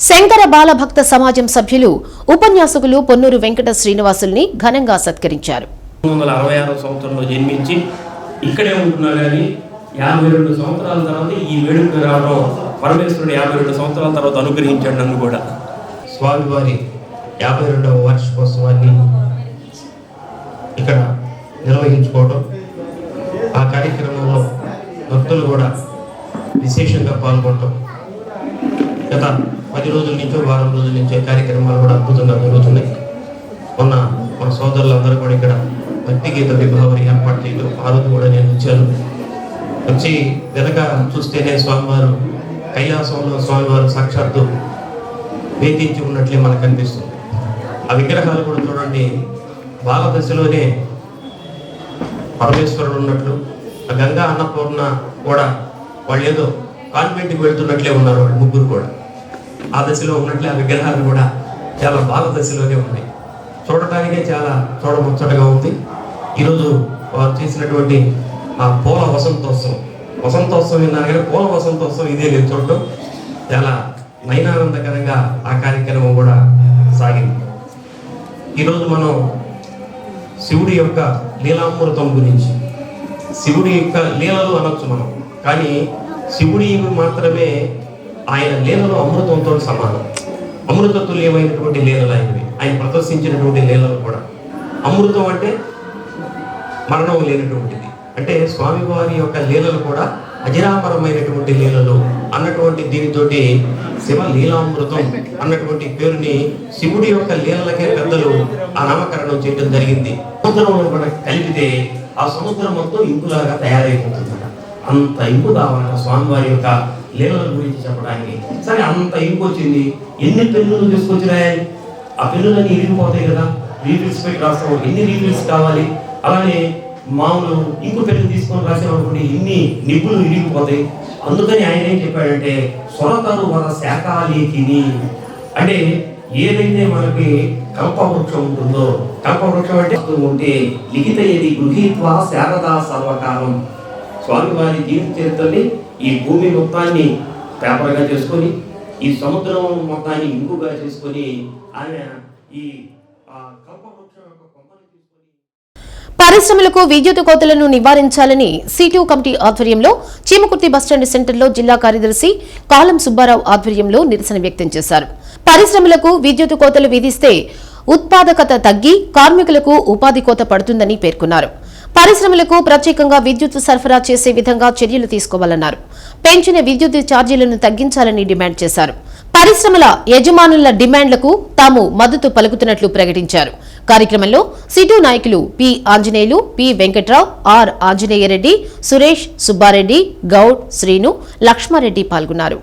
శంకర బాలభక్త సమాజం సభ్యులు ఉపన్యాసకులు పొన్నూరు వెంకట శ్రీనివాసుల్ని ఘనంగా సత్కరించారు. 1966 సంవత్సరంలో జన్మించి ఇక్కడే ఉంటున్నా కానీ 52 సంవత్సరాల తర్వాత ఈ వేడుక రావడం పరమేశ్వరుడు 52 సంవత్సరాల తర్వాత అనుగ్రహించాడు నన్ను కూడా. స్వామివారి 52వ వార్షికోత్సవాన్ని ఇక్కడ నిర్వహించుకోవడం, ఆ కార్యక్రమంలో భక్తులు కూడా విశేషంగా పాల్గొనడం, గత 10 రోజుల నుంచో వారం రోజుల నుంచో కార్యక్రమాలు కూడా అద్భుతంగా జరుగుతున్నాయి. మొన్న మన సోదరులందరూ కూడా ఇక్కడ భక్తి గీత విభావం ఏర్పాటు చేయడం, ఆ రోజు కూడా నేను వచ్చాను. వచ్చి వెనక చూస్తేనే స్వామివారు కైలాసంలో స్వామివారు సాక్షాత్తు వేధించి ఉన్నట్లే మనకు అనిపిస్తుంది. ఆ విగ్రహాలు కూడా చూడండి, బాల దశలోనే పరమేశ్వరుడు ఉన్నట్లు, ఆ గంగా అన్నపూర్ణ కూడా వాళ్ళు ఏదో కాన్వెంట్కి వెళ్తున్నట్లే ఉన్నారు వాళ్ళు ముగ్గురు కూడా. ఆ దశలో ఉన్నట్లే ఆ విగ్రహాలు కూడా చాలా బాల దశలోనే ఉన్నాయి. చూడటానికే చాలా చూడముచ్చటగా ఉంది. ఈరోజు వారు చేసినటువంటి ఆ పూల వసంతోత్సవం విన్నారు కానీ పూల వసంతోత్సవం ఇదే నేను చూడటం చాలా నయనానందకరంగా ఆ కార్యక్రమం కూడా సాగింది. ఈరోజు మనం శివుడి యొక్క లీలామృతం గురించి, శివుడి యొక్క లీలలు అనొచ్చు మనం, కానీ శివుడి మాత్రమే ఆయన లీలలో అమృతంతో సమానం. అమృత తుల్యమైనటువంటి లీలలు ఆయనవి, ఆయన ప్రదర్శించినటువంటి లీలలు కూడా. అమృతం అంటే మరణం లేనటువంటిది, అంటే స్వామివారి యొక్క లీలలు కూడా అజరామరమైనటువంటి లీలలు అన్నటువంటి దీనితోటి శివ లీలామృతం అన్నటువంటి పేరుని శివుడి యొక్క లీలలకే పెద్దలు ఆ నామకరణం చేయడం జరిగింది. సముద్రంలో కూడా కలిపితే ఆ సముద్రం మొత్తం ఇంకులాగా తయారైపోతుంది. అంత ఇంకు కావాలన్న స్వామివారి యొక్క లీలల గురించి చెప్పడానికి. సరే, అంత ఇంకు వచ్చింది, ఎన్ని పెన్నులు తీసుకొచ్చి రాయాలి? ఆ పెన్నులన్నీ ఇరిగిపోతాయి కదా, రీఫిల్స్ పెట్టి రాస్తాం, ఎన్ని రీఫిల్స్ కావాలి? అలానే మామూలు ఇంకు పెన్ను తీసుకొని రాసేవాడుకుంటే ఇన్ని నిప్పులు ఇరిగిపోతాయి. అందుకని ఆయన ఏం చెప్పాడంటే సొరతరు వర శాఖాలేఖిని, అంటే ఏదైతే మనకి కల్పవృక్షం ఉంటుందో, కల్పవృక్షం అంటే ఉంటే లిఖిత ఏది గృహీత్వా శారదా సర్వకాలం. స్వామివారి జీవిత చరిత్రని ఈ భూమి మొత్తాన్ని పేపర్గా చేసుకొని, ఈ సముద్రం మొత్తాన్ని ఇంకుగా చేసుకొని ఆయన ఈ పరిశ్రమలకు విద్యుత్ కోతలను నివారించాలని C2 కమిటీ ఆధ్వర్యంలో చీమకుర్తి బస్టాండ్ సెంటర్లో జిల్లా కార్యదర్శి కాలం సుబ్బారావు ఆధ్వర్యంలో నిరసన వ్యక్తం చేశారు. పరిశ్రమలకు విద్యుత్ కోతలు విధిస్తే ఉత్పాదకత తగ్గి కార్మికులకు ఉపాధి కోత పడుతుందని పేర్కొన్నారు. పరిశ్రమలకు ప్రత్యేకంగా విద్యుత్ సరఫరా చేసే విధంగా చర్యలు తీసుకోవాలన్నారు. పెంచిన విద్యుత్ ఛార్జీలను తగ్గించాలని డిమాండ్ చేశారు. పరిశ్రమల యజమానుల డిమాండ్లకు తాము మద్దతు పలుకుతున్నట్లు ప్రకటించారు. కార్యక్రమంలో C2 నాయకులు P Anjaneyulu, P Venkatrao, R Anjaneyareddy, Suresh, Subbareddy, Goud, Srinu, Laxmareddy పాల్గొన్నారు.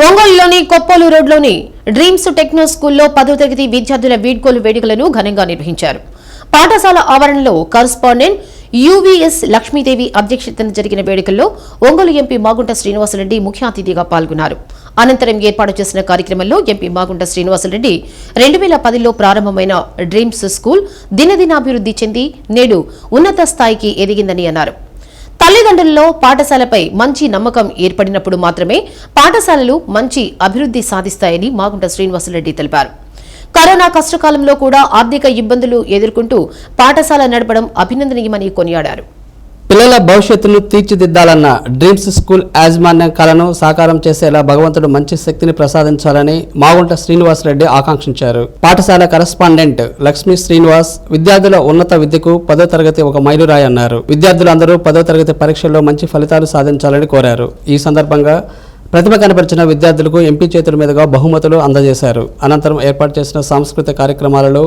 ఒంగోలులోని కొప్పోలు రోడ్లోని డ్రీమ్స్ టెక్నో స్కూల్లో 10వ తరగతి విద్యార్థుల వీడ్కోలు వేడుకలను ఘనంగా నిర్వహించారు. పాఠశాల ఆవరణలో కరస్పాండెంట్ యువిఎస్ లక్ష్మీదేవి అధ్యక్షతన జరిగిన వేడుకల్లో ఒంగోలు ఎంపీ మాగుంట శ్రీనివాసరెడ్డి ముఖ్య అతిథిగా పాల్గొన్నారు. అనంతరం ఏర్పాటు చేసిన కార్యక్రమంలో ఎంపీ మాగుంట శ్రీనివాసరెడ్డి 2010లో ప్రారంభమైన డ్రీమ్స్ స్కూల్ దినదినాభివృద్ధి చెంది నేడు ఉన్నత స్థాయికి ఎదిగిందని అన్నారు. తల్లిదండ్రుల్లో పాఠశాలపై మంచి నమ్మకం ఏర్పడినప్పుడు మాత్రమే పాఠశాలలు మంచి అభివృద్ధి సాధిస్తాయని మాగుంట శ్రీనివాసరెడ్డి తెలిపారు. కరోనా కష్టకాలంలో కూడా ఆర్థిక ఇబ్బందులు ఎదుర్కొంటూ పాఠశాల నడపడం అభినందనీయమని కొనియాడారు. పిల్లల భవిష్యత్తును తీర్చిదిద్దాలన్న డ్రీమ్స్ స్కూల్ యాజమాన్య కళను సాకారం చేసేలా భగవంతుడు మంచి శక్తిని ప్రసాదించాలని మాగుంట శ్రీనివాసరెడ్డి ఆకాంక్షించారు. పాఠశాల కరస్పాండెంట్ లక్ష్మీ శ్రీనివాస్ విద్యార్థుల ఉన్నత విద్యకు 10వ తరగతి ఒక మైలురాయి అన్నారు. విద్యార్థులందరూ 10వ తరగతి పరీక్షల్లో మంచి ఫలితాలు సాధించాలని కోరారు. ఈ సందర్భంగా ప్రతిభ కనపరిచిన విద్యార్థులకు ఎంపీ చేతుల మీదుగా బహుమతులు అందజేశారు. అనంతరం ఏర్పాటు చేసిన సాంస్కృతిక కార్యక్రమాలలో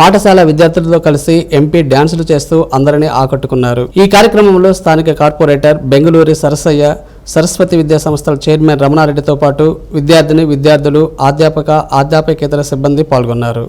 పాఠశాల విద్యార్థులతో కలిసి ఎంపీ డ్యాన్సులు చేస్తూ అందరినీ ఆకట్టుకున్నారు. ఈ కార్యక్రమంలో స్థానిక కార్పొరేటర్ బెంగళూరి సరసయ్య, సరస్వతి విద్యా సంస్థల చైర్మన్ రమణారెడ్డితో పాటు విద్యార్థులు, అధ్యాపకేతర సిబ్బంది పాల్గొన్నారు.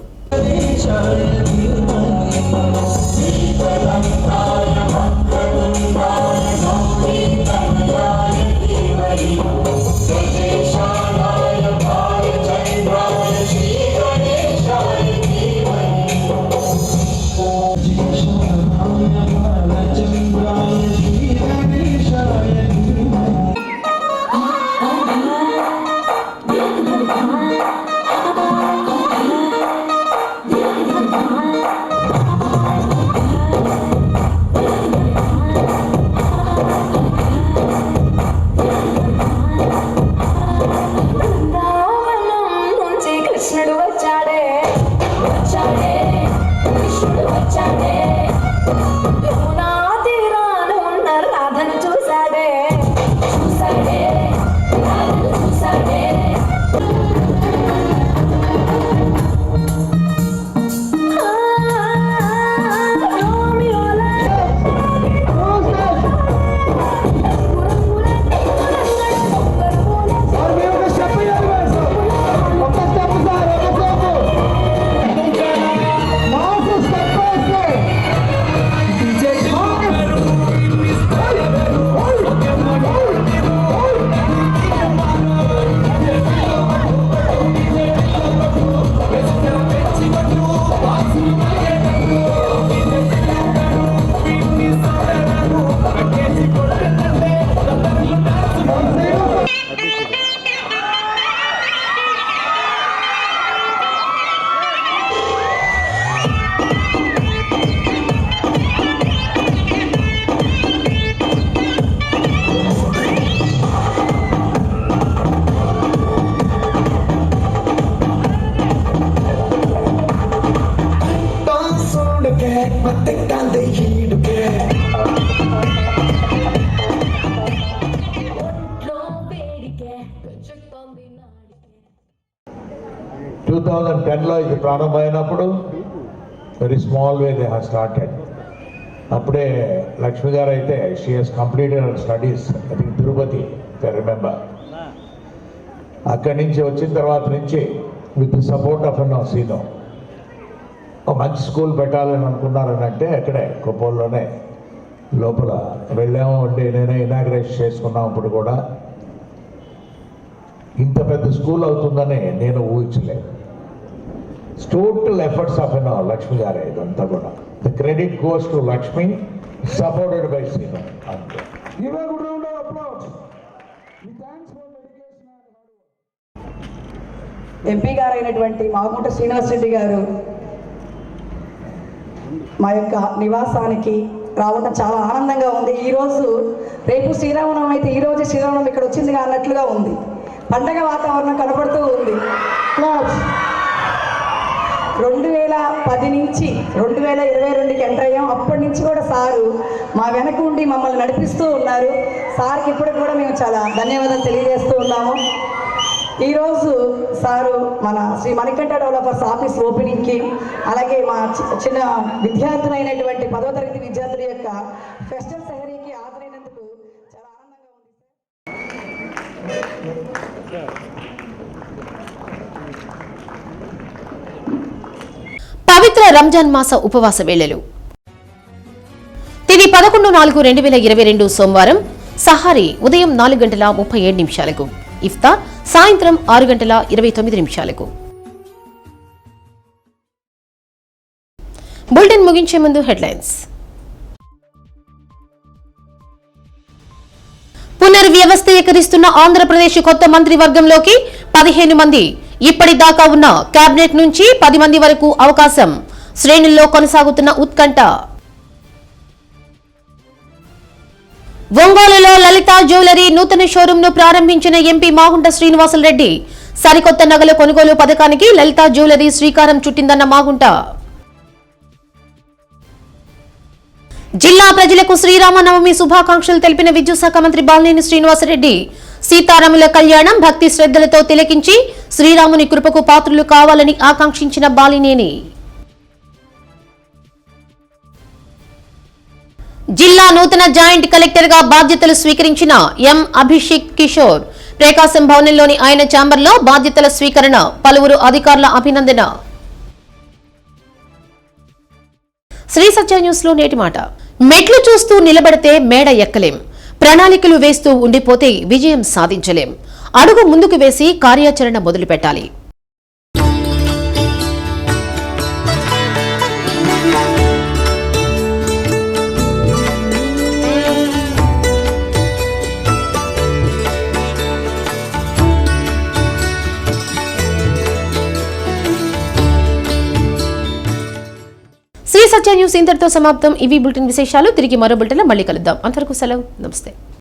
ఇది ప్రారంభమైనప్పుడు very small way they have started. అప్పుడే లక్ష్మి గారు అయితే she has completed her studies I think Tirupati, I remember. అక్కడి నుంచి వచ్చిన తర్వాత నుంచి with the support of Sino ఒక మంచి స్కూల్ పెట్టాలని అనుకున్నారని అంటే అక్కడే కొప్పోల్లోనే లోపల వెళ్ళాము. నేనే ఇనాగ్రేషన్ చేసుకున్నాం. అప్పుడు కూడా ఇంత పెద్ద స్కూల్ అవుతుందని నేను ఊహించలేదు. టోటల్ ఎఫర్ట్స్ ఆఫ్ లక్ష్మి గారే ఇదంతా కూడా. The credit goes to Lakshmi, supported by Sino. అంతే. ఎంపీ గారు అయినటువంటి మాగుంట శ్రీనివాసరెడ్డి గారు మా యొక్క నివాసానికి రావడం చాలా ఆనందంగా ఉంది. ఈరోజు రేపు శ్రీరామనవమి అయితే ఈరోజు శ్రీరామనవమి ఇక్కడ వచ్చిందిగా అన్నట్లుగా ఉంది. పండగ వాతావరణం కనబడుతూ ఉంది. 2010 నుంచి 2022కి ఎంటర్ అయ్యాం. అప్పటి నుంచి కూడా సారు మా వెనక ఉండి మమ్మల్ని నడిపిస్తూ ఉన్నారు. సార్కి ఇప్పటికి కూడా మేము చాలా ధన్యవాదాలు తెలియజేస్తూ ఉన్నాము. ఈరోజు సారు మన శ్రీ మణికంఠ డెవలపర్స్ ఆఫీస్ ఓపెనింగ్కి, అలాగే మా చిన్న విద్యార్థులైనటువంటి 10వ తరగతి విద్యార్థుల యొక్క ఫెస్టివల్ సెహరీకి హాజరైనందుకు చాలా ఆనందంగా ఉంది. పవిత్ర రంజాన్ మాస ఉపవాస వేళలు. తేదీ 11/4/2022 సోమవారం సహారీ ఉదయం 4:37 ఇఫ్తార్ సాయంత్రం 6:29. బులెటిన్ ముగించే ముందు హెడ్లైన్స్. పునర్వ్యవస్థీకరిస్తున్న ఆంధ్రప్రదేశ్ కొత్త మంత్రివర్గంలోకి 15 మంది. ఇప్పటిదాకా ఉన్న కేబినెట్ నుంచి 10 మంది వరకు అవకాశం. శ్రేణుల్లో కొనసాగుతున్న ఉత్కంఠ. ఒంగోలులో లలిత జ్యువెలరీ నూతన షోరూమ్ ను ప్రారంభించిన ఎంపీ మాగుంట శ్రీనివాసరెడ్డి. సరికొత్త నగల కొనుగోలు పథకానికి లలిత జ్యువెలరీ శ్రీకారం చుట్టిందన్న మాగుంట. జిల్లా ప్రజలకు శ్రీరామనవమి శుభాకాంక్షలు తెలిపిన విద్యుత్ శాఖ మంత్రి బాలినేని శ్రీనివాసరెడ్డి. సీతారాముల కళ్యాణం భక్తి శ్రద్ధలతో తిలకించి శ్రీరాముని కృపకు పాత్రులు కావాలని ఆకాంక్షించిన బాలినేని. జిల్లా నూతన జాయింట్ కలెక్టర్ గా బాధ్యతలు స్వీకరించిన ఎం అభిషేక్ కిషోర్. ప్రకాశం భవనంలోని ఆయన ఛాంబర్లో బాధ్యతల స్వీకరణ. పలువురు అధికారుల అభినందన. శ్రీ సత్య న్యూస్ లో నేటి మాట. మెట్లు చూస్తూ నిలబడితే మేడ ఎక్కలేం. ప్రణాళికలు వేస్తూ ఉండిపోతే విజయం సాధించలేం. అడుగు ముందుకు వేసి కార్యాచరణ మొదలు పెట్టాలి. శ్రీ సత్య న్యూస్ ఇంతటితో సమాప్తం. ఇవి బులెటిన్ విశేషాలు. తిరిగి మరో బులెటిన్లో మళ్ళీ కలుద్దాం. అంతవరకు సెలవు. నమస్తే.